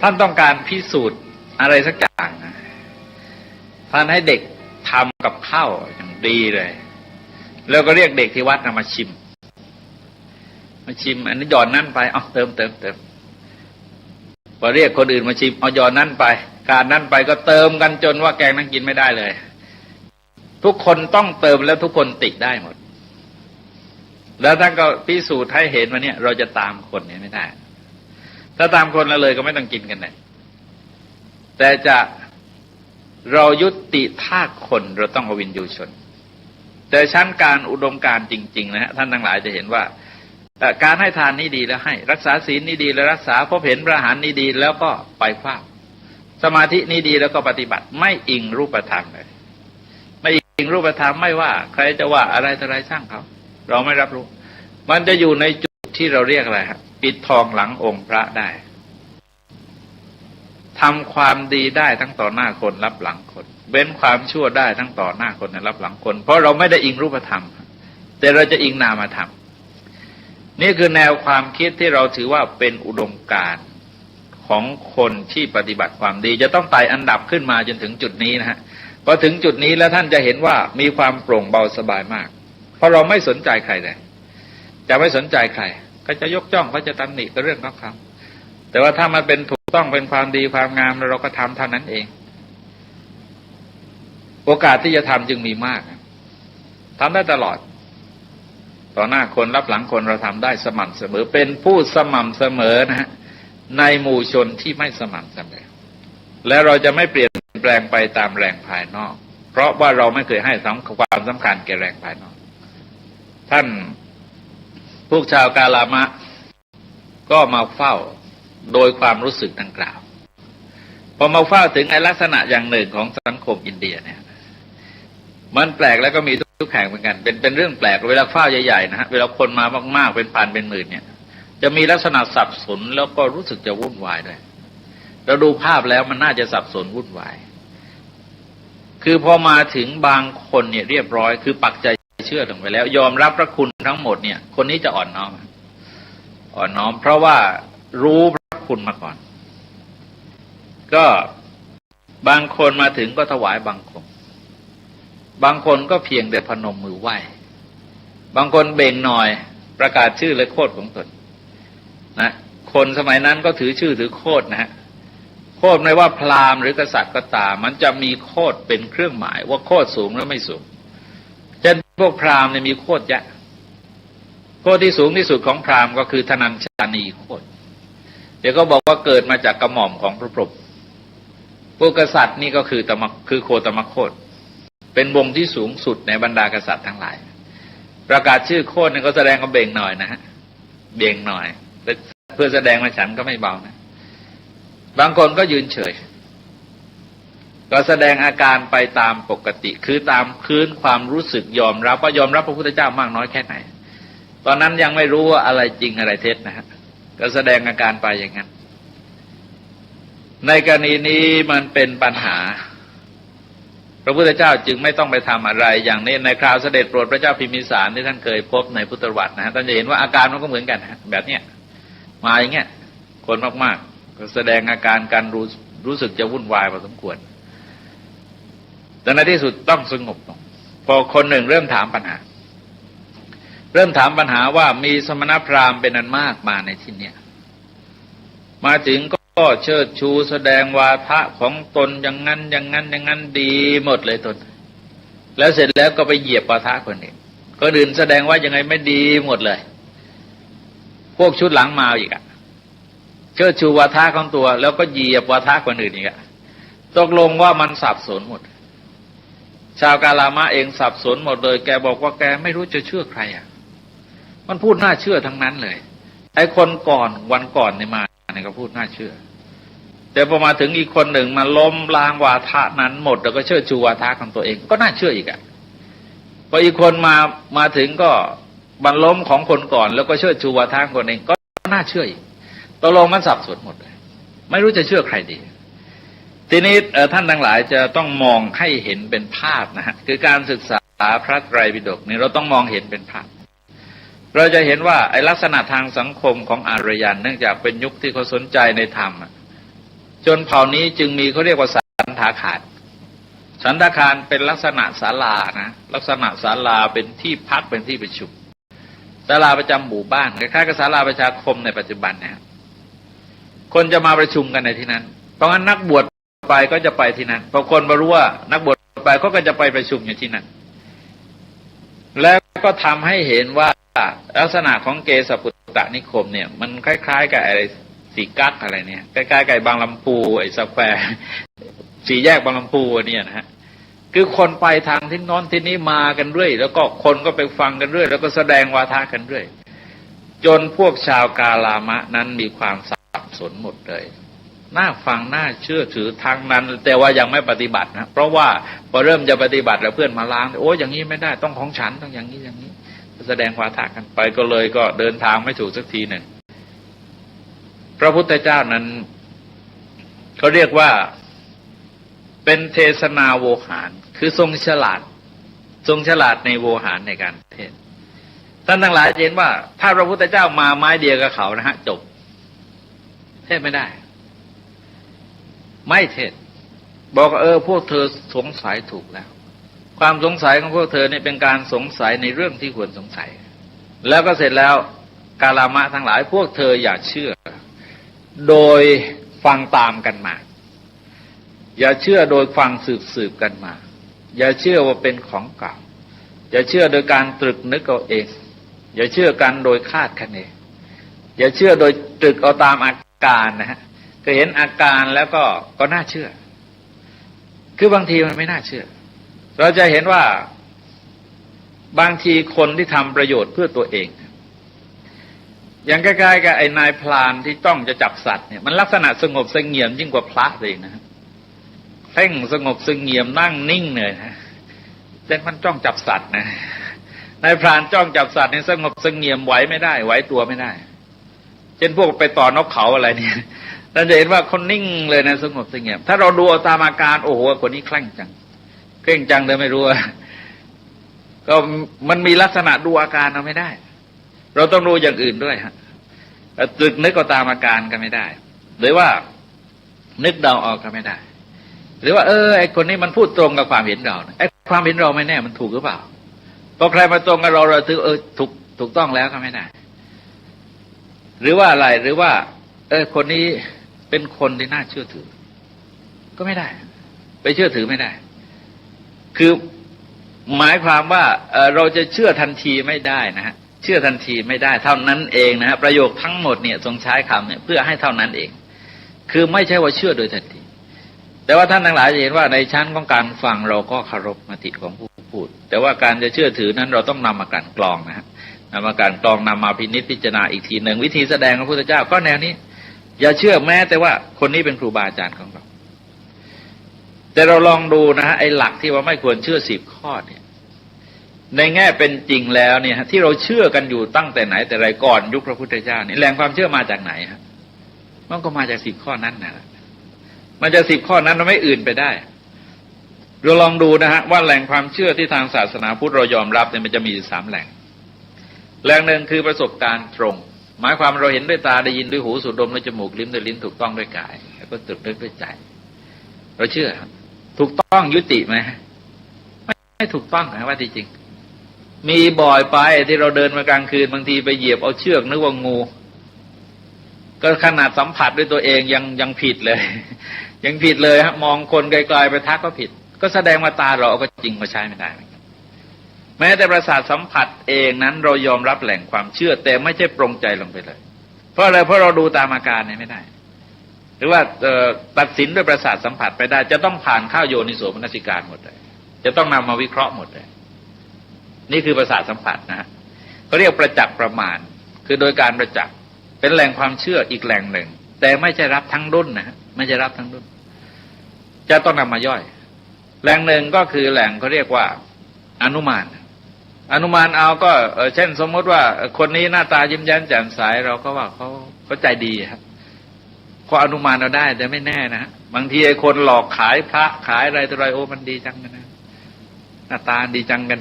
Speaker 1: ท่านต้องการพิสูจน์อะไรสักอย่างนะท่านให้เด็กทำกับข้าวอย่างดีเลยแล้วก็เรียกเด็กที่วัดมาชิมอันนี้หย่อนนั่นไปเอาเติมพอเรียกคนอื่นมาชิมเอาหย่อนนั่นไปการนั่นไปก็เติมกันจนว่าแกงนั้นกินไม่ได้เลยทุกคนต้องเติมแล้วทุกคนติได้หมดแล้วท่านก็พิสูจน์ให้เห็นว่าเนี่ยเราจะตามคนเนี่ยไม่ได้ถ้าตามคนแล้วเลยก็ไม่ต้องกินกันเลยแต่จะเรายุติท่าคนเราต้องเอาวินยูชนแต่ชั้นการอุดมการจริงๆนะฮะท่านทั้งหลายจะเห็นว่าการให้ทานนี้ดีแล้วให้รักษาศีลนี้ดีแล้วรักษาพบเห็นพระอรหันต์นี้ดีแล้วก็ไปเฝ้าสมาธินี้ดีแล้วก็ปฏิบัติไม่อิงรูปธรรมเลยไม่อิงรูปธรรมไม่ว่าใครจะว่าอะไรต่ออะไรช่างเขาเราไม่รับรู้มันจะอยู่ในจุดที่เราเรียกอะไรครับปิดทองหลังองค์พระได้ทำความดีได้ทั้งต่อหน้าคนรับหลังคนเว้นความชั่วได้ทั้งต่อหน้าคนและรับหลังคนเพราะเราไม่ได้อิงรูปธรรมแต่เราจะอิงนามธรรมนี่คือแนวความคิดที่เราถือว่าเป็นอุดมการณ์ของคนที่ปฏิบัติความดีจะต้องไต่อันดับขึ้นมาจนถึงจุดนี้นะฮะพอถึงจุดนี้แล้วท่านจะเห็นว่ามีความโปร่งเบาสบายมากเพราะเราไม่สนใจใครเลยจะไม่สนใจใครก็จะยกย่องก็จะตำหนิก็เรื่องของเขาแต่ว่าถ้ามันเป็นถูกต้องเป็นความดีความงามเราก็ทำเท่านั้นเองโอกาสที่จะทำจึงมีมากทำได้ตลอดต่อหน้าคนรับหลังคนเราทำได้สม่ำเสมอเป็นผู้สม่ำเสมอนะฮะในหมู่ชนที่ไม่สม่ำเสมอและเราจะไม่เปลี่ยนแปลงไปตามแรงภายนอกเพราะว่าเราไม่เคยให้ความสำคัญแก่แรงภายนอกท่านพวกชาวกาลามะก็มาเฝ้าโดยความรู้สึกดังกล่าวพอมาเฝ้าถึงไอ้ลักษณะอย่างหนึ่งของสังคมอินเดียเนี่ยมันแปลกแล้วก็มีทุกแห่งเหมือนกันเป็นเรื่องแปลกเวลาเฝ้าใหญ่ๆนะฮะเวลาคนมามากๆเป็นพันเป็นหมื่นเนี่ยจะมีลักษณะสับสนแล้วก็รู้สึกจะวุ่นวายด้วยเราดูภาพแล้วมันน่าจะสับสนวุ่นวายคือพอมาถึงบางคนเนี่ยเรียบร้อยคือปักใจเชื่อลงไปแล้วยอมรับพระคุณทั้งหมดเนี่ยคนนี้จะอ่อนน้อมเพราะว่ารู้พระคุณมาก่อนก็บางคนมาถึงก็ถวายบังคมบางคนก็เพียงแต่พนมมือไหว้บางคนเบ่งหน่อยประกาศชื่อและโคดของตนนะคนสมัยนั้นก็ถือชื่อถือโคดนะฮะโคดไม่ว่าพราหมณ์หรือกษัตริย์ก็ตามมันจะมีโคดเป็นเครื่องหมายว่าโคดสูงหรือไม่สูงเช่นพวกพราหมณ์เนี่ยมีโคดเยอะโคดที่สูงที่สุดของพราหมณ์ก็คือธนัญชานีโคดเดี๋ยวก็บอกว่าเกิดมาจากกระหม่อมของพระพรหมพวกกษัตริย์นี่ก็คือโคตมโคดเป็นวงที่สูงสุดในบรรดากษัตริย์ทั้งหลายประกาศชื่อโคดนี่ก็แสดงว่าเบ่งหน่อยนะฮะเบ่งหน่อยเพื่อแสดงว่าฉันก็ไม่เบานะบางคนก็ยืนเฉย ก็แสดงอาการไปตามปกติคือตามพื้นความรู้สึกยอมรับว่ายอมรับพระพุทธเจ้ามากน้อยแค่ไหนตอนนั้นยังไม่รู้ว่าอะไรจริงอะไรเท็จนะฮะก็แสดงอาการไปอย่างนั้นในกรณีนี้มันเป็นปัญหาพระพุทธเจ้าจึงไม่ต้องไปทำอะไรอย่างนี้ในคราวเสด็จโปรดพระเจ้าพิมพิสารที่ท่านเคยพบในพุทธประวัตินะฮะท่านจะเห็นว่าอาการมันก็เหมือนกันฮะแบบเนี้ยมาอย่างเงี้ยคนมากๆก็แสดงอาการการรู้สึกจะวุ่นวายพอสมควรแต่ในที่สุดต้องสงบลงพอคนหนึ่งเริ่มถามปัญหาว่ามีสมณพราหมณ์เป็นอันมากมาในที่เนี้ยมาถึงก็เชิดชูแสดงวาทะของตนอย่างนั้นดีหมดเลยตนแล้วเสร็จแล้วก็ไปเหยียบวาทะคนอื่นก็อื่นแสดงว่ายังไงไม่ดีหมดเลยพวกชุดหลังมาอีกอะเชิดชูวาทะของตัวแล้วก็เหยียบวาทะคนอื่นอีกอะตกลงว่ามันสับสนหมดชาวกาลามะเองสับสนหมดเลยแกบอกว่าแกไม่รู้จะเชื่อใครอ่ะมันพูดน่าเชื่อทั้งนั้นเลยไอ้คนก่อนวันก่อนเนี่ยมาเนี่ยก็พูดน่าเชื่อแต่พอมาถึงอีกคนหนึ่งมาล้มล้างวาทะนั้นหมดแล้วก็เชิดชูวาทะของตัวเองก็น่าเชื่ออีกอ่ะพออีกคนมาถึงก็บันล้มของคนก่อนแล้วก็เชิดชูวาทะคนเองก็น่าเชื่ออีกตกลงมันสับสนหมดเลยไม่รู้จะเชื่อใครดีทีนี้ท่านทั้งหลายจะต้องมองให้เห็นเป็นภาพนะฮะคือการศึกษาพระไตรปิฎกนี่เราต้องมองเห็นเป็นภาพเราจะเห็นว่าไอ้ลักษณะทางสังคมของอารยันเนื่องจากเป็นยุคที่เขาสนใจในธรรมจนเผ่านี้จึงมีเขาเรียกว่าสันทาคารสันทาคารเป็นลักษณะศาลานะลักษณะศาลาเป็นที่พักเป็นที่ประชุมศาลาประจำหมู่บ้านคล้ายๆกับศาลาประชาคมในปัจจุบันเนี่ยคนจะมาประชุมกันในที่นั้นเพราะงั้นนักบวชไปก็จะไปที่นั่นพอคนมารู้ว่านักบวชไปเขาก็จะไปประชุมอยู่ที่นั่นแล้วก็ทำให้เห็นว่าลักษณะของเกสปุตตนิคมเนี่ยมันคล้ายๆกับอะไรสีกั๊กอะไรเนี่ยใกล้ๆกับบางลำพูไอ้สแควร์สี่แยกบางลำพูเนี่ยนะฮะคือคนไปทางที่โน้นที่นี้มากันเรื่อยแล้วก็คนก็ไปฟังกันเรื่อยแล้วก็แสดงวาทะกันเรื่อยจนพวกชาวกาลามะนั้นมีความสับสนหมดเลยน่าฟังน่าเชื่อถือทางนั้นแต่ว่ายังไม่ปฏิบัตินะเพราะว่าพอเริ่มจะปฏิบัติแล้วเพื่อนมาล้างโอ้อย่างนี้ไม่ได้ต้องของฉันต้องอย่างนี้แสดงวาทะกันไปก็เลยก็เดินทางไม่ถูกสักทีหนึ่งพระพุทธเจ้านั้นเขาเรียกว่าเป็นเทศนาโวหารคือทรงฉลาดในโวหารในการเทศท่านทั้งหลายเห็นว่าถ้าพระพุทธเจ้ามาไม้เดียวกับเขานะฮะจบเทศไม่ได้ไม่เทศบอกพวกเธอสงสัยถูกแล้วความสงสัยของพวกเธอเนี่ยเป็นการสงสัยในเรื่องที่ควรสงสัยแล้วก็เสร็จแล้วกาลามะทั้งหลายพวกเธออย่าเชื่อโดยฟังตามกันมาอย่าเชื่อโดยฟังสืบกันมาอย่าเชื่อว่าเป็นของเก่าอย่าเชื่อโดยการตรึกนึกเอาเองอย่าเชื่อกันโดยคาดคะเนอย่าเชื่อโดยตรึกเอาตามอาการนะฮะก็เห็นอาการแล้วก็น่าเชื่อคือบางทีมันไม่น่าเชื่อเราจะเห็นว่าบางทีคนที่ทำประโยชน์เพื่อตัวเองอย่างใกล้ๆกับไอ้นายพรานที่ต้องจะจับสัตว์เนี่ยมันลักษณะสงบเสงี่ยมยิ่งกว่าพระเลยนะเพ่งสงบเสงี่ยมนั่งนิ่งเลยนะแต่มันจ้องจับสัตว์นะนายพรานจ้องจับสัตว์เนี่ยสงบเสงี่ยมไหวไม่ได้ไหวตัวไม่ได้เช่นพวกไปต่อนกเขาอะไรเนี่ยเราจะเห็นว่าคนนิ่งเลยนะสงบเสงี่ยมถ้าเราดูตามอาการโอ้โหคนนี้เคร่งจังแต่ไม่รู้ก็มันมีลักษณะดูอาการเราไม่ได้เราต้องดูอย่างอื่นด้วยฮะตรึกนึกก็ตามอาการกันไม่ได้หรือว่านึกเดาออกกันไม่ได้หรือว่าไอ้คนนี้มันพูดตรงกับความเห็นเราไอ้ความเห็นเราไม่แน่มันถูกหรือเปล่าพอใครมาตรงกับเราถือถูกต้องแล้วก็ไม่ได้หรือว่าอะไรหรือว่าคนนี้เป็นคนที่น่าเชื่อถือก็ไม่ได้ไปเชื่อถือไม่ได้คือหมายความว่าเราจะเชื่อทันทีไม่ได้นะฮะเชื่อทันทีไม่ได้เท่านั้นเองนะฮะประโยคทั้งหมดเนี่ยทรงใช้คำเนี่ยเพื่อให้เท่านั้นเองคือไม่ใช่ว่าเชื่อโดยทันทีแต่ว่าท่านทั้งหลายจะเห็นว่าในชั้นของการฟังเราก็เคารพมติของผู้พูดแต่ว่าการจะเชื่อถือนั้นเราต้องนำมาการกรองนะฮะนำมาการกรองนำมาพินิจพิจารณาอีกทีหนึ่งวิธีแสดงของพระพุทธเจ้าก็แนวนี้อย่าเชื่อแม้แต่ว่าคนนี้เป็นครูบาอาจารย์ของเรา แต่เราลองดูนะฮะไอ้หลักที่ว่าไม่ควรเชื่อ10 ข้อเนี่ยในแง่เป็นจริงแล้วเนี่ยที่เราเชื่อกันอยู่ตั้งแต่ไหนแต่ไรก่อนยุคพระพุทธเจ้านี่แหล่งความเชื่อมาจากไหนฮะมันก็มาจาก10 ข้อนั้นนะมันจะ10 ข้อนั้นเราไม่อื่นไปได้เราลองดูนะฮะว่าแหล่งความเชื่อที่ทางศาสนาพุทธเรายอมรับเนี่ยมันจะมี3 แหล่งหนึ่งคือประสบการณ์ตรงหมายความเราเห็นด้วยตาได้ยินด้วยหูสูดดมด้วยจมูกลิ้มด้วยลิ้นถูกต้องด้วยกายแล้วก็ตรึกนึกด้วยใจเราเชื่อถูกต้องยุติไหมไม่ถูกต้องนะว่าที่จริงมีบ่อยไปที่เราเดินมากลางคืนบางทีไปเหยียบเอาเชือกนึกว่างูก็ขนาดสัมผัสด้วยตัวเองยังผิดเลยยังผิดเลยฮะมองคนไกลๆไปทักก็ผิดก็แสดงว่าตาเราก็จริงมาใช้ไม่ได้แม้แต่ประสาทสัมผัสเองนั้นเรายอมรับแหล่งความเชื่อแต่ไม่ใช่ปรงใจลงไปเลยเพราะอะไรเพราะเราดูตามอาการเนี่ยไม่ได้หรือว่าตัดสินด้วยประสาทสัมผัสไปได้จะต้องผ่านข้าวโยนิโสมนสิการหมดเลยจะต้องนำมาวิเคราะห์หมดเลยนี่คือประสาทสัมผัสนะฮะเขาเรียกประจักษ์ประมาณคือโดยการประจักษ์เป็นแหล่งความเชื่ออีกแหล่งหนึ่งแต่ไม่ใช่รับทั้งรุ่นนะฮะไม่ใช่รับทั้งรุ่นจะต้องนำมาย่อยแหล่งหนึ่งก็คือแหล่งเขาเรียกว่าอนุมานเอาก็เช่นสมมติว่าคนนี้หน้าตายิ้มแย้มแจ่มใสเราก็ว่าเขาใจดีครับพออนุมานเราได้แต่ไม่แน่นะบางทีไอ้คนหลอกขายพระขายอะไรต่ออะไรโอ้มันดีจังกันนะหน้าตาดีจังกัน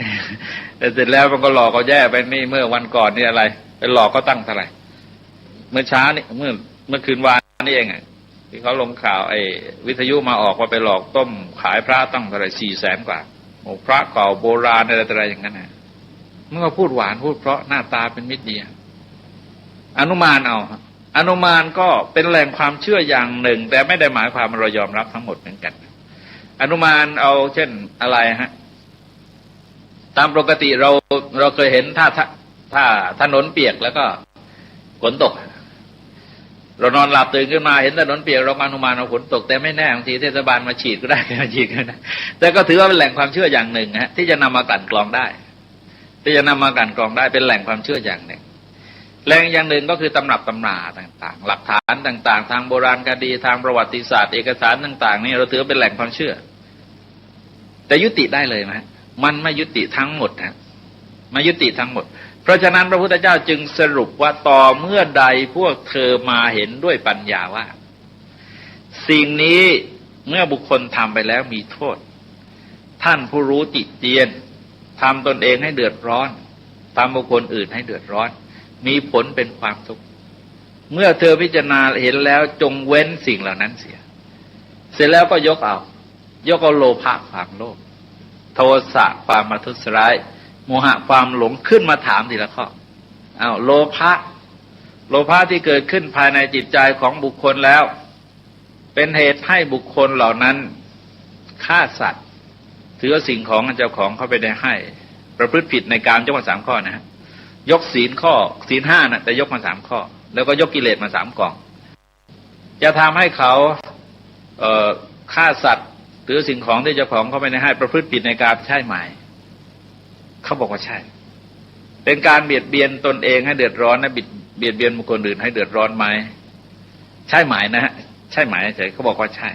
Speaker 1: แต่เสร็จแล้วมันก็หลอกเขาแย่ไปนี่เมื่อวันก่อนนี่อะไรไปหลอกเขาตั้งเท่าไหร่เมื่อเช้านี่เมื่อคืนวานนี่เองที่เขาลงข่าวไอ้วิทยุมาออกว่าไปหลอกต้มขายพระตั้งเท่าไหร่400,000 กว่าโอ้พระเก่าโบราณอะไรอย่างนั้นนะมันก็พูดหวานพูดเพราะหน้าตาเป็นมิตรดีอนุมานเอาอนุมานก็เป็นแหล่งความเชื่ออย่างหนึ่งแต่ไม่ได้หมายความว่าเรายอมรับทั้งหมดเหมือนกันอนุมานเอาเช่นอะไรฮะตามปกติเราเคยเห็นถ้าถนนเปียกแล้วก็ฝนตกเรานอนหลับตื่นขึ้นมาเห็นถนนเปียกเราอนุมานเอาฝนตกแต่ไม่แน่บางทีเทศบาลมาฉีดก็ได้มาฉีดก็ได้แต่ก็ถือว่าเป็นแหล่งความเชื่ออย่างหนึ่งฮะที่จะนำมากลั่นกรองได้เป็นแหล่งความเชื่ออย่างหนึ่งแหล่งอย่างหนึ่งก็คือตำรับตำราต่างๆหลักฐานต่างๆทางโบราณคดีทางประวัติศาสตร์เอกสารต่างๆนี่เราถือเป็นแหล่งความเชื่อแต่ยุติได้เลยไหมมันไม่ยุติทั้งหมดนะไม่ยุติทั้งหมดเพราะฉะนั้นพระพุทธเจ้าจึงสรุปว่าต่อเมื่อใดพวกเธอมาเห็นด้วยปัญญาว่าสิ่งนี้เมื่อบุคคลทำไปแล้วมีโทษท่านผู้รู้ติเตียนทำตนเองให้เดือดร้อนทำบุคคลอื่นให้เดือดร้อนมีผลเป็นความทุกข์เมื่อเธอพิจารณาเห็นแล้วจงเว้นสิ่งเหล่านั้นเสียเสร็จแล้วก็ยกเอาโลภะความโลภโทสะความประทุษร้ายโมหะความหลงขึ้นมาถามทีละข้อโลภะที่เกิดขึ้นภายในจิตใจของบุคคลแล้วเป็นเหตุให้บุคคลเหล่านั้นฆ่าสัตว์ถือสิ่งของเจ้าของเข้าไปได้ให้ประพฤติผิดในกามยกมา3 ข้อนะฮะยกศีล5นะแต่ยกมา3 ข้อแล้วก็ยกกิเลสมา3 กองจะทำให้เขาฆ่าสัตว์ถือสิ่งของที่เจ้าของเข้าไปได้ให้ประพฤติผิดในกามใช่ไหมเขาบอกว่าใช่เป็นการเบียดเบียนตนเองให้เดือดร้อนนะเบียดเบียนบุคคลอื่นให้เดือดร้อนไหมใช่ไหมนะฮะใช่ไหมเฉยเขาบอกว่าใช่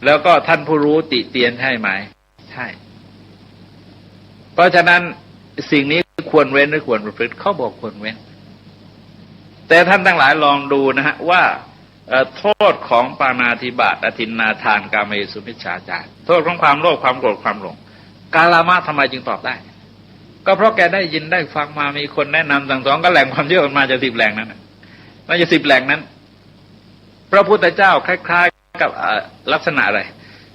Speaker 1: แล้วก็ท่านผู้รู้ติเตียนใช่ไหมใช่เพราะฉะนั้นสิ่งนี้ควรเว้นหรือควรประพฤติเขาบอกควรเว้นแต่ท่านทั้งหลายลองดูนะฮะว่าโทษของปาณาติบาตอทินนาทานกาเมสุมิจฉาจารโทษของความโลภความโกรธความหลงกาลามะทำไมจึงตอบได้ก็เพราะแกได้ยินได้ฟังมามีคนแนะนำสั่งสอนก็แหล่งความเชื่อมันมาจาก10 แหล่งนั้นมาจาก10 แหล่งนั้นพระพุทธเจ้าคล้ายๆกับลักษณะอะไร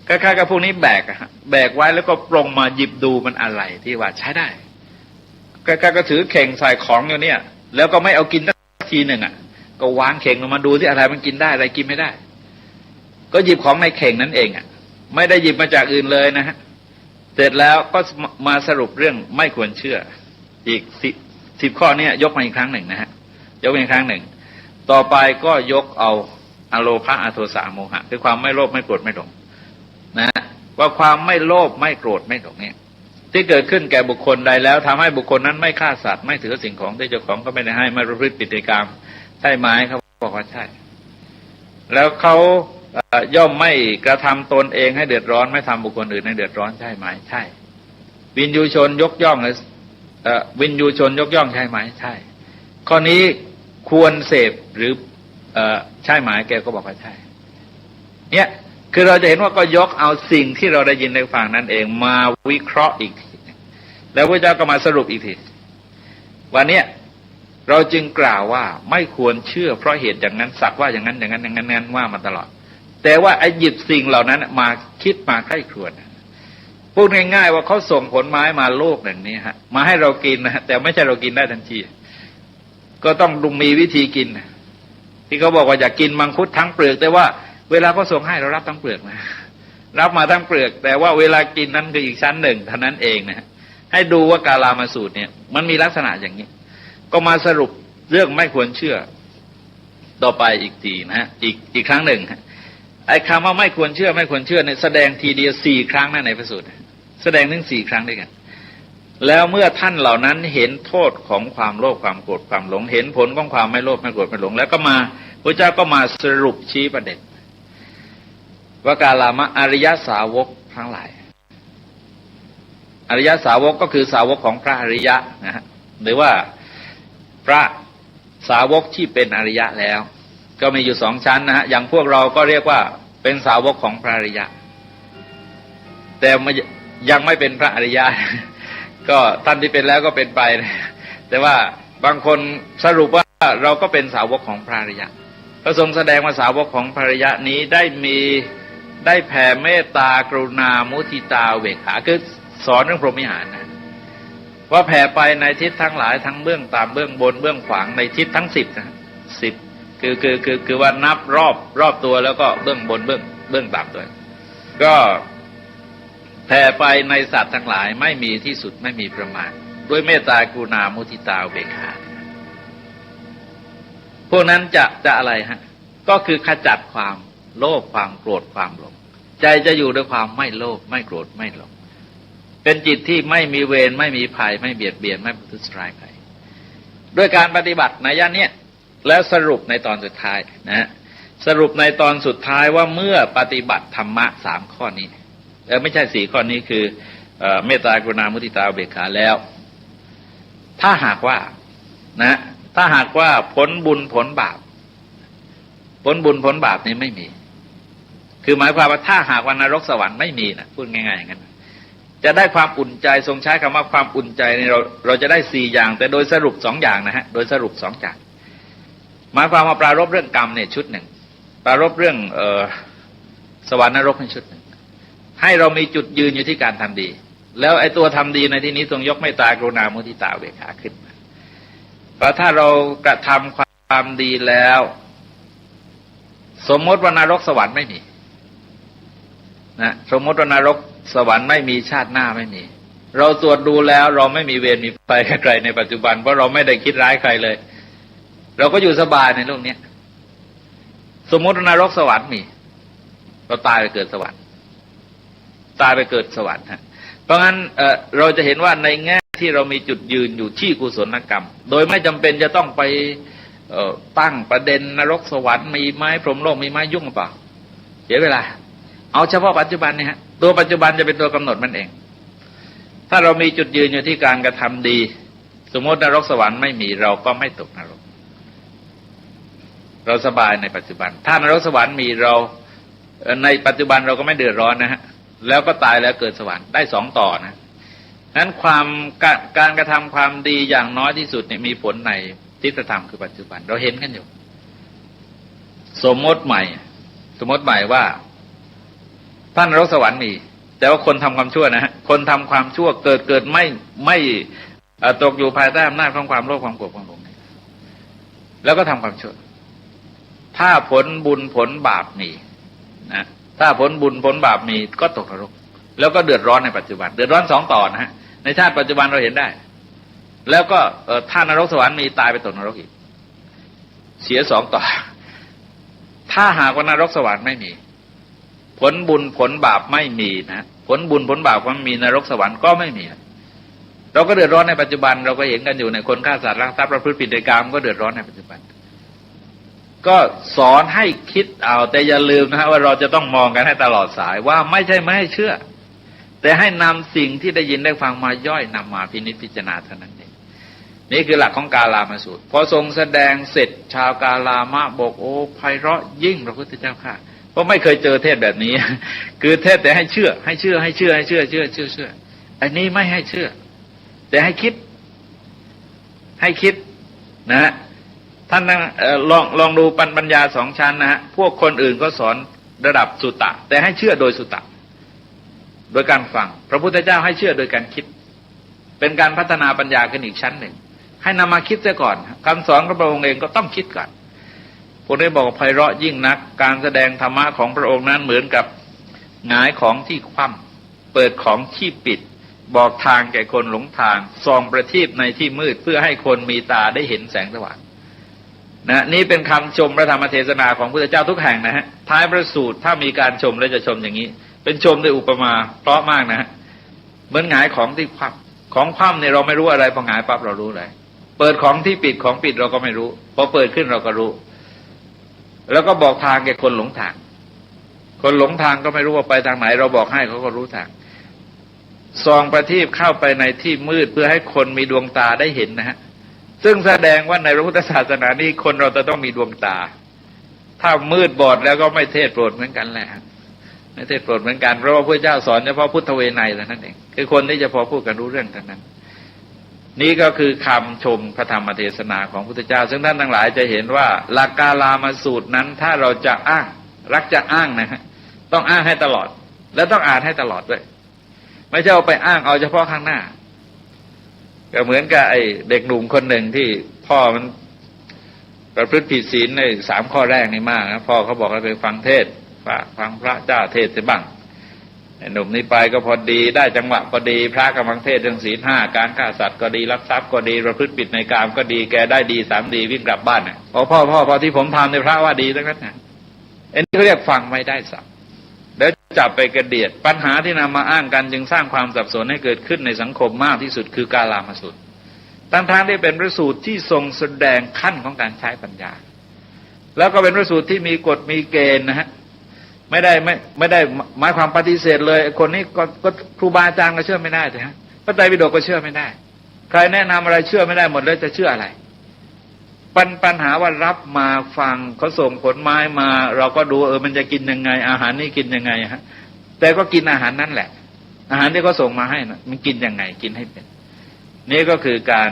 Speaker 1: คล้ายๆกับพวกนี้แบกไว้แล้วก็ปรงมาหยิบดูมันอะไรที่ว่าใช้ได้คล้ายๆก็ถือเข่งใส่ของอยู่เนี่ยแล้วก็ไม่เอากินสักทีหนึ่งก็วางเข่งลงมาดูที่อะไรมันกินได้อะไรกินไม่ได้ก็หยิบของในเข่งนั้นเองไม่ได้หยิบมาจากอื่นเลยนะฮะเสร็จแล้วก็มาสรุปเรื่องไม่ควรเชื่ออีก10 ข้อเนี่ยยกมาอีกครั้งหนึ่งนะฮะยกมาอีกครั้งหนึ่งต่อไปก็ยกเอาอโลภะอโทสะโมหะคือความไม่โลภไม่โกรธไม่หลงนะว่าความไม่โลภไม่โกรธไม่หลงเนี่ยที่เกิดขึ้นแก่บุคคลใดแล้วทำให้บุคคลนั้นไม่ฆ่าสัตว์ไม่ถือสิ่งของที่เจ้าของก็ไม่ได้ให้ไม่ประพฤติผิดในกามใช่ไหมเขาบอกว่าใช่แล้วเขา ย่อมไม่กระทำตนเองให้เดือดร้อนไม่ทำบุคคลอื่นให้เดือดร้อนใช่ไหมใช่วินยูชนยกย่องวินยูชนยกย่องใช่ไหมใช่ข้อนี้ควรเสพหรือใช่ไหมแกก็บอกว่าใช่เนี่ยคือเราจะเห็นว่าก็ยกเอาสิ่งที่เราได้ยินในฝั่งนั้นเองมาวิเคราะห์อีกทีแล้วพระเจ้าก็มาสรุปอีกทีวันนี้เราจึงกล่าวว่าไม่ควรเชื่อเพราะเหตุอย่างนั้นสักว่าอย่างนั้นอย่างนั้นอย่างนั้นว่ามาตลอดแต่ว่าไอ้หยิบสิ่งเหล่านั้นมาคิดมาใคร่ครวญพูดง่ายๆว่าเขาส่งผลไม้มาโลกอย่างนี้ฮะมาให้เรากินนะแต่ไม่ใช่เรากินได้ทันทีก็ต้องมีวิธีกินที่เขาบอกว่าอยากกินมังคุดทั้งเปลือกแต่ว่าเวลาเขาส่งให้เรารับทั้งเปลือกนะรับมาทั้งเปลือกแต่ว่าเวลากินนั้นคืออีกชั้นหนึ่งเท่านั้นเองนะให้ดูว่ากาลามาสูตรเนี่ยมันมีลักษณะอย่างนี้ก็มาสรุปเรื่องไม่ควรเชื่อต่อไปอีกทีนะฮะอีกครั้งหนึ่งไอ้คำว่าไม่ควรเชื่อไม่ควรเชื่อเนี่ยแสดงทีเดียว4 ครั้งนะในพระสูตรแสดงถึง4 ครั้งด้วยกันแล้วเมื่อท่านเหล่านั้นเห็นโทษของความโลภความโกรธความหลงเห็นผลของความไม่โลภไม่โกรธไม่หลงแล้วก็มาพระเจ้าก็มาสรุปชี้ประเด็นว่ากาลามะอริยสาวกทั้งหลายอริยสาวกก็คือสาวกของพระอริยะนะฮะหรือว่าพระสาวกที่เป็นอริยะแล้วก็มีอยู่2 ชั้นนะฮะอย่างพวกเราก็เรียกว่าเป็นสาวกของพระอริยะแต่ยังไม่เป็นพระอริยะก็ท่านที่เป็นแล้วก็เป็นไปนะแต่ว่าบางคนสรุปว่าเราก็เป็นสาวกของพระอริยะพระทรงแสดงว่าสาวกของพระอริยะนี้ได้แผ่เมตตากรุณามุทิตาเวกขาคือสอนเรื่องพรหมวิหารนะว่าแผ่ไปในทิศทั้งหลายทั้งเบื้องต่ำเบื้องบนเบื้องขวางในทิศทั้ง10นะ10คือว่านับรอบตัวแล้วก็เบื้องบนเบื้องต่ำด้วยก็แผ่ไปในสัตว์ทั้งหลายไม่มีที่สุดไม่มีประมาณด้วยเมตตากรุณามุทิตาเบกขาพวกนั้นจะอะไรฮะก็คือขจัดความโลภความโกรธความหลงใจจะอยู่ด้วยความไม่โลภไม่โกรธไม่หลงเป็นจิตที่ไม่มีเวรไม่มีภัยไม่เบียดเบียนไม่ประทุษร้ายใครด้วยการปฏิบัติในย่านนี้แล้วสรุปในตอนสุดท้ายนะสรุปในตอนสุดท้ายว่าเมื่อปฏิบัติธรรมะ3 ข้อนี้ไม่ใช่4 ข้อนี้คือเมตตากรุณามุทิตาเบกขาแล้วถ้าหากว่านะถ้าหากว่าผลบุญผลบาปผลบุญผลบาปนี้ไม่มีคือหมายความว่าถ้าหากว่านรกสวรรค์ไม่มีนะพูดง่ายๆอย่างนั้นจะได้ความอุ่นใจทรงใช้คำว่าความอุ่นใจในเราจะได้4 อย่างแต่โดยสรุป2 อย่างนะฮะโดยสรุป2 อย่างหมายความว่าปรารภเรื่องกรรมเนี่ยชุดหนึ่งปรารภเรื่องสวรรค์นรกในชุดหนึ่งให้เรามีจุดยืนอยู่ที่การทำดีแล้วไอ้ตัวทำดีในที่นี้ทรงยกเมตตากรุณามุทิตาเบกขาขึ้นมาเพราะถ้าเรากระทำความดีแล้วสมมติว่านรกสวรรค์ไม่มีนะสมมติว่านรกสวรรค์ไม่มีชาติหน้าไม่มีเราตรวจดูแล้วเราไม่มีเวรมีภัยใครในปัจจุบันเพราะเราไม่ได้คิดร้ายใครเลยเราก็อยู่สบายในโลกนี้สมมติว่านรกสวรรค์มีเราตายไปเกิดสวรรค์ตายไปเกิดสวรรค์ฮะเพราะงั้นเราจะเห็นว่าในแง่ที่เรามีจุดยืนอยู่ที่กุศลกรรมโดยไม่จำเป็นจะต้องไปตั้งประเด็นนรกสวรรค์มีไหมพรหมโลกมีไหมยุ่งหรือเปล่าเสียเวลาเอาเฉพาะปัจจุบันนี่ฮะตัวปัจจุบันจะเป็นตัวกำหนดมันเองถ้าเรามีจุดยืนอยู่ที่การกระทำดีสมมตินรกสวรรค์ไม่มีเราก็ไม่ตกนรกเราสบายในปัจจุบันถ้านรกสวรรค์มีเราในปัจจุบันเราก็ไม่เดือดร้อนนะฮะแล้วก็ตายแล้วเกิดสวรรค์ได้2 ต่อนะนั้นการกระทำความดีอย่างน้อยที่สุดเนี่ยมีผลในทิฏฐธรรมคือปัจจุบันเราเห็นกันอยู่สมมติใหม่ว่าท่านนรกสวรรค์มีแต่ว่าคนทำความชั่วนะฮะคนทำความชั่วเกิดไม่ตกอยู่ภายใต้อำนาจของความโลภความโกรธความหลงแล้วก็ทำความชั่วถ้าผลบุญผลบาปมีนะถ้าผลบุญผลบาปมีก็ตกนรกแล้วก็เดือดร้อนในปัจจุบันเดือดร้อน2 ต่อนะฮะในชาติปัจจุบันเราเห็นได้แล้วก็ถ้านรกสวรรค์มีตายไปตกนรกอีกเสีย2 ต่อถ้าหากว่านรกสวรรค์ไม่มีผลบุญผลบาปไม่มีนะผลบุญผลบาปไม่มีนรกสวรรค์ก็ไม่มีเราก็เดือดร้อนในปัจจุบันเราก็เห็นกันอยู่ในคนฆ่าสัตว์ลักทรัพย์ประพฤติผิดในกามก็เดือดร้อนในปัจจุบัน ก็สอนให้คิดเอาแต่อย่าลืมนะฮะว่าเราจะต้องมองกันให้ตลอดสายว่าไม่ใช่ไม่ให้เชื่อแต่ให้นำสิ่งที่ได้ยินได้ฟังมาย่อยนำมาพินิจพิจารณาเท่านั้นเองนี่คือหลักของกาลามสูตรพอทรงแสดงเสร็จชาวกาลามะบอกโอ้ไพเราะยิ่งพระพุทธเจ้าค่ะเพราะไม่เคยเจอเทศแบบนี้ คือเทศแต่ให้เชื่อให้เชื่อให้เชื่อให้เชื่อเชื่อเชื่อเชื่ออันนี้ไม่ให้เชื่อแต่ให้คิดนะฮะท่านลองดูปัญญาสองชั้นนะฮะพวกคนอื่นก็สอนระดับสุตตะแต่ให้เชื่อโดยสุตตะโดยการฟังพระพุทธเจ้าให้เชื่อโดยการคิดเป็นการพัฒนาปัญญาขึ้นอีกชั้นหนึ่งให้นำมาคิดซะก่อนคำสอนของพระองค์เองก็ต้องคิดก่อนพวกนี้บอกไพเราะยิ่งนักการแสดงธรรมะของพระองค์นั้นเหมือนกับหงายของที่คว่ำเปิดของที่ปิดบอกทางแก่คนหลงทางส่องประทีปในที่มืดเพื่อให้คนมีตาได้เห็นแสงสว่างนะนี่เป็นคำชมพระธรรมเทศนาของพระพุทธเจ้าทุกแห่งนะฮะท้ายพระสูตรถ้ามีการชมแล้วจะชมอย่างนี้เป็นชมด้วยอุปมาเพราะมากนะฮะเหมือนหงายของที่คว่ำของคว่ำเนี่ยเราไม่รู้อะไรพอหงายปั๊บเรารู้เลยเปิดของที่ปิดของปิดเราก็ไม่รู้พอเปิดขึ้นเราก็รู้แล้วก็บอกทางแก่คนหลงทางคนหลงทางก็ไม่รู้ว่าไปทางไหนเราบอกให้เขาก็รู้ทางส่องประทีปเข้าไปในที่มืดเพื่อให้คนมีดวงตาได้เห็นนะฮะซึ่งแสดงว่าในพระพุทธศาสนานี้คนเราจะต้องมีดวงตาถ้ามืดบอดแล้วก็ไม่เทศโปรดเหมือนกันแหละไม่เทศโปรดเหมือนกันเพราะว่าพระเจ้าสอนเฉพาะพุทธเวไนยเท่านั้นเองคือคนที่จะพอพูดกันรู้เรื่องเท่านั้นนี่ก็คือคำชมพระธรรมเทศนาของพระพุทธเจ้าซึ่งท่านทั้งหลายจะเห็นว่าหลักกาลามสูตรนั้นถ้าเราจะอ้างรักจะอ้างนะฮะต้องอ้างให้ตลอดและต้องอ่านให้ตลอดด้วยไม่ใช่เอาไปอ้างเอาเฉพาะข้างหน้าก็เหมือนกับไอ้เด็กหนุ่มคนหนึ่งที่พ่อมันประพฤติผิดศีลใน3 ข้อแรกนี่มากนะพ่อเขาบอกให้ไปฟังเทศฟังพระเจ้าเทศน์บ้างไอ้หนุ่มนี่ไปก็พอดีได้จังหวะพอดีพระกำลังเทศน์เรื่องศีล 5การฆ่าสัตว์ก็ดีลักทรัพย์ก็ดีประพฤติผิดในกามก็ดีแกได้ดี3ดีวิ่งกลับบ้านน่ะพ่อที่ผมทำในพระว่าดีทั้งนั้นนะอันนี้เขาเรียกฟังไม่ได้สับแล้วจับไปกระเดียดปัญหาที่นำมาอ้างกันจึงสร้างความสับสนให้เกิดขึ้นในสังคมมากที่สุดคือกาลามสูตรทั้งที่เป็นพระสูตรที่ทรงแสดงขั้นของการใช้ปัญญาแล้วก็เป็นพระสูตรที่มีกฎมีเกณฑ์นะฮะไม่ได้หมายความปฏิเสธเลยคนนี้ก็ครูบาอาจารย์ก็เชื่อไม่ได้แต่ฮะพระไตรปิฎกก็เชื่อไม่ได้ใครแนะนำอะไรเชื่อไม่ได้หมดเลยจะเชื่ออะไรปัญหาว่ารับมาฟังเขาส่งผลไม้มาเราก็ดูมันจะกินยังไงอาหารนี่กินยังไงฮะแต่ก็กินอาหารนั่นแหละอาหารที่เขาส่งมาให้นะมันกินยังไงกินให้เป็นนี่ก็คือการ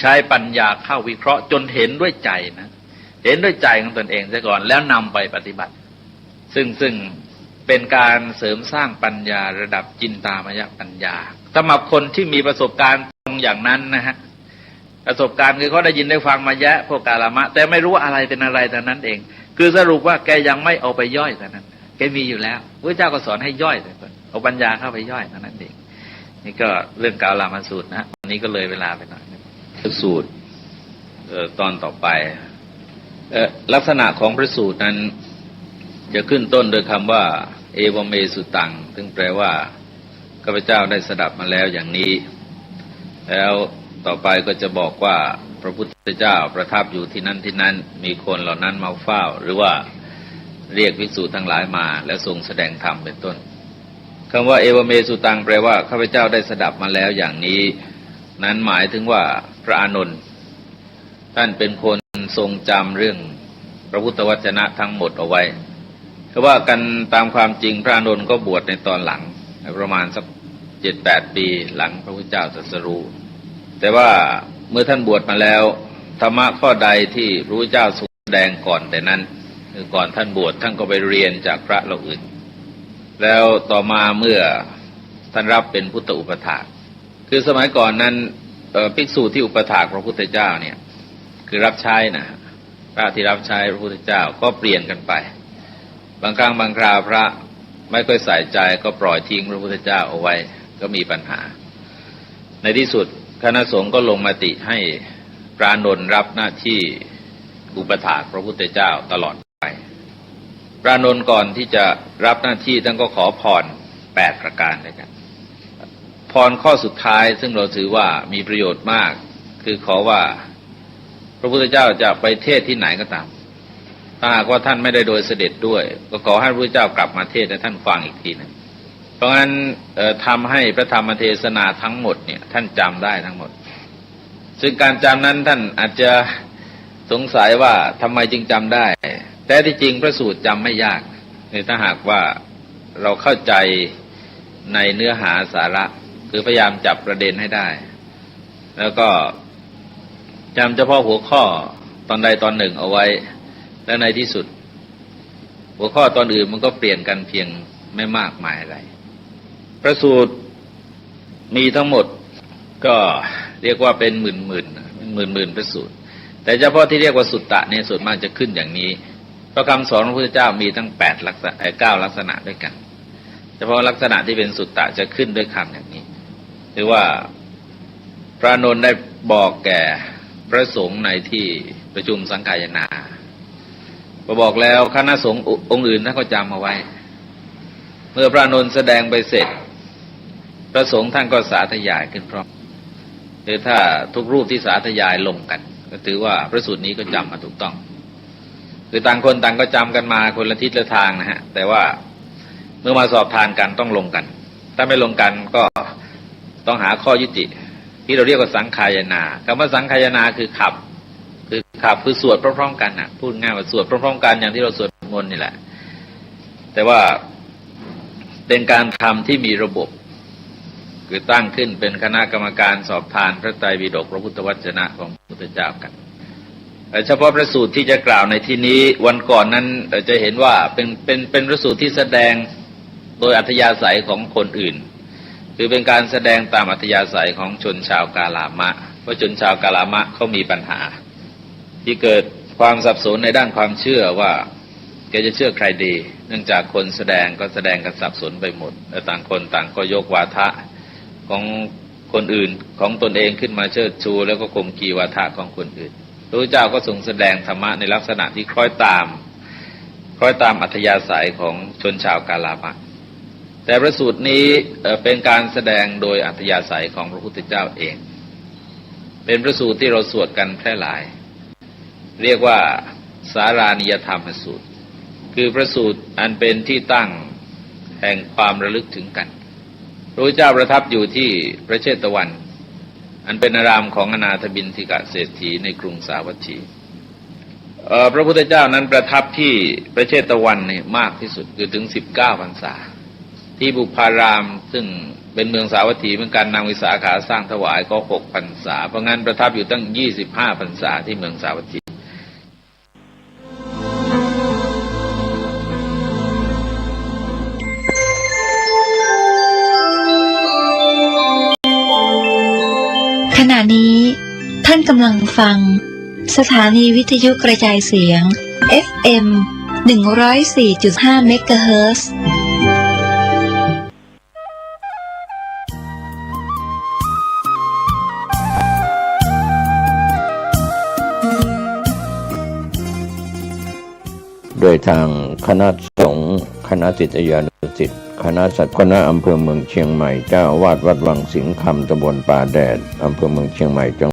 Speaker 1: ใช้ปัญญาเข้าวิเคราะห์จนเห็นด้วยใจนะเห็นด้วยใจของตนเองซะก่อนแล้วนำไปปฏิบัติซึ่งเป็นการเสริมสร้างปัญญาระดับจินตามยปัญญาสำหรับคนที่มีประสบการณ์ตรงอย่างนั้นนะฮะประสบการณ์คือเขาได้ยินได้ฟังมาแยะพวกกาลามะแต่ไม่รู้อะไรเป็นอะไรแต่นั้นเองคือสรุปว่าแกยังไม่เอาไปย่อยแต่นั้นแกมีอยู่แล้วพระเจ้าก็สอนให้ย่อยแต่ก่อนเอาปัญญาเข้าไปย่อยแต่นั้นเองนี่ก็เรื่องกาลามสูตรนะวันนี้ก็เลยเวลาไปหน่อยสูตรตอนต่อไปลักษณะของพระสูตรนั้นจะขึ้นต้นโดยคำว่าเอวเมสุตังซึ่งแปลว่าข้าพเจ้าได้สดับมาแล้วอย่างนี้แล้วต่อไปก็จะบอกว่าพระพุทธเจ้าประทับอยู่ที่นั่นที่นั้นมีคนเหล่านั้นมาเฝ้าหรือว่าเรียกภิกษุทั้งหลายมาแล้วทรงแสดงธรรมเป็นต้นคำว่าเอวเมสุตังแปลว่าข้าพเจ้าได้สดับมาแล้วอย่างนี้นั้นหมายถึงว่าพระอานนท์ท่านเป็นคนทรงจำเรื่องพระพุทธวจนะทั้งหมดเอาไว้คือว่ากันตามความจริงพระอานนท์ก็บวชในตอนหลังประมาณสัก 7-8 ปีหลังพระพุทธเจ้าตรัสรู้แต่ว่าเมื่อท่านบวชมาแล้วธรรมะข้อใดที่พระพุทธเจ้าทรงแสดงก่อนแต่นั้นคือก่อนท่านบวชท่านก็ไปเรียนจากพระเหล่าอื่นแล้วต่อมาเมื่อท่านรับเป็นพุทธอุปถากคือสมัยก่อนนั้นภิกษุที่อุปถากพระพุทธเจ้าเนี่ยคือรับใช้นะพระที่รับใช้พระพุทธเจ้าก็เปลี่ยนกันไปบางครั้งบางคราวพระไม่ค่อยใส่ใจก็ปล่อยทิ้งพระพุทธเจ้าเอาไว้ก็มีปัญหาในที่สุดคณะสงฆ์ก็ลงมติให้พระอานนท์รับหน้าที่อุปถากพระพุทธเจ้าตลอดไปพระอานนท์ก่อนที่จะรับหน้าที่ท่านก็ขอพร8ประการด้วยกันพรข้อสุดท้ายซึ่งเราถือว่ามีประโยชน์มากคือขอว่า พระพุทธเจ้าจะไปเทศที่ไหนก็ตามถ้าหากว่าท่านไม่ได้โดยเสด็จด้วยก็ขอให้พระพุทธเจ้ากลับมาเทศให้ท่านฟังอีกทีหนึ่งเพราะงั้นทำให้พระธรรมเทศนาทั้งหมดเนี่ยท่านจำได้ทั้งหมดซึ่งการจำนั้นท่านอาจจะสงสัยว่าทำไมจึงจำได้แต่ที่จริงพระสูตรจำไม่ยากถ้าหากว่าเราเข้าใจในเนื้อหาสาระคือพยายามจับประเด็นให้ได้แล้วก็จำเฉพาะหัวข้อตอนใดตอนหนึ่งเอาไว้แล้วในที่สุดหัวข้อตอนอื่นมันก็เปลี่ยนกันเพียงไม่มากมายอะไรพระสูตรมีทั้งหมดก็เรียกว่าเป็นหมื่นพระสูตรแต่เฉพาะที่เรียกว่าสุตตะเนี่ยส่วนมากจะขึ้นอย่างนี้เพราะคำสอนของพระพุทธเจ้ามีตั้ง9 ลักษณะด้วยกันเฉพาะลักษณะที่เป็นสุตตะจะขึ้นด้วยคำอย่างนี้หรือว่าพระนนท์ได้บอกแก่พระสงฆ์ในที่ประชุมสังฆายนาบอกแล้วคณะสงฆ์องค์อื่นท่านก็จำเอาไว้เมื่อพระนนท์แสดงไปเสร็จพระสงฆ์ท่านก็สาธยายขึ้นพร้อมหรือถ้าทุกรูปที่สาธยายลงกันก็ถือว่าพระสูตรนี้ก็จำมาถูกต้องคือต่างคนต่างก็จำกันมาคนละทิศละทางนะฮะแต่ว่าเมื่อมาสอบทานกันต้องลงกันถ้าไม่ลงกันก็ต้องหาข้อยุติที่เราเรียกว่าสังฆายนาคำว่าสังฆายนาคือขับคือสวดพร้อมๆกันนะพูดง่ายว่าสวดพร้อมๆกันอย่างที่เราสวดมนต์นี่แหละแต่ว่าเป็นการทำที่มีระบบคือตั้งขึ้นเป็นคณะกรรมการสอบทานพระไตรปิฎกพระพุทธวจนะของพระพุทธเจ้ากันเฉพาะพระสูตรที่จะกล่าวในที่นี้วันก่อนนั้นเราจะเห็นว่าเป็นพระสูตรที่แสดงโดยอัธยาศัยของคนอื่นคือเป็นการแสดงตามอัธยาศัยของชนชาวกาลามะเพราะชนชาวกาลามะเขามีปัญหาที่เกิดความสับสนในด้านความเชื่อว่าแกจะเชื่อใครดีเนื่องจากคนแสดงก็แสดงกันสับสนไปหมดและต่างคนต่างก็ยกวาทะของคนอื่นของตนเองขึ้นมาเชิดชูแล้วก็ข่มขีวาทะของคนอื่นพระพุทธเจ้าก็ทรงแสดงธรรมะในลักษณะที่คล้อยตามอัธยาศัยของชนชาวกาลามะแต่พระสูตรนี้เป็นการแสดงโดยอัธยาศัยของพระพุทธเจ้าเองเป็นพระสูตรที่เราสวดกันแพร่หลายเรียกว่าสารานิยธรรมสูตรคือพระสูตรอันเป็นที่ตั้งแห่งความระลึกถึงกันพระพุทธเจ้าประทับอยู่ที่พระเชตวันอันเป็นอารามของอนาถบิณฑิกะเศรษฐีในกรุงสาวัตถีพระพุทธเจ้านั้นประทับที่พระเชตวันนี่มากที่สุดคือถึง19 พรรษาที่บุพารามซึ่งเป็นเมืองสาวัตถีเป็นการนางวิสาขาสร้างถวายก็6 พรรษาเพราะงั้นประทับอยู่ตั้ง25 พรรษาที่เมืองสาวัตถี
Speaker 2: ขณะนี้ท่านกำลังฟังสถานีวิทยุกระจายเสียง FM 104.5 เมกะเฮิรตซ์
Speaker 3: โดยทางคณะสงฆ์คณะศิษยานุศิษย์คณะสัตว์คณะอำเภอเมืองเชียงใหม่เจ้าอาวาสวัดวังสิงห์คำตำบลป่าแดดอำเภอเมืองเชียงใหม่จัง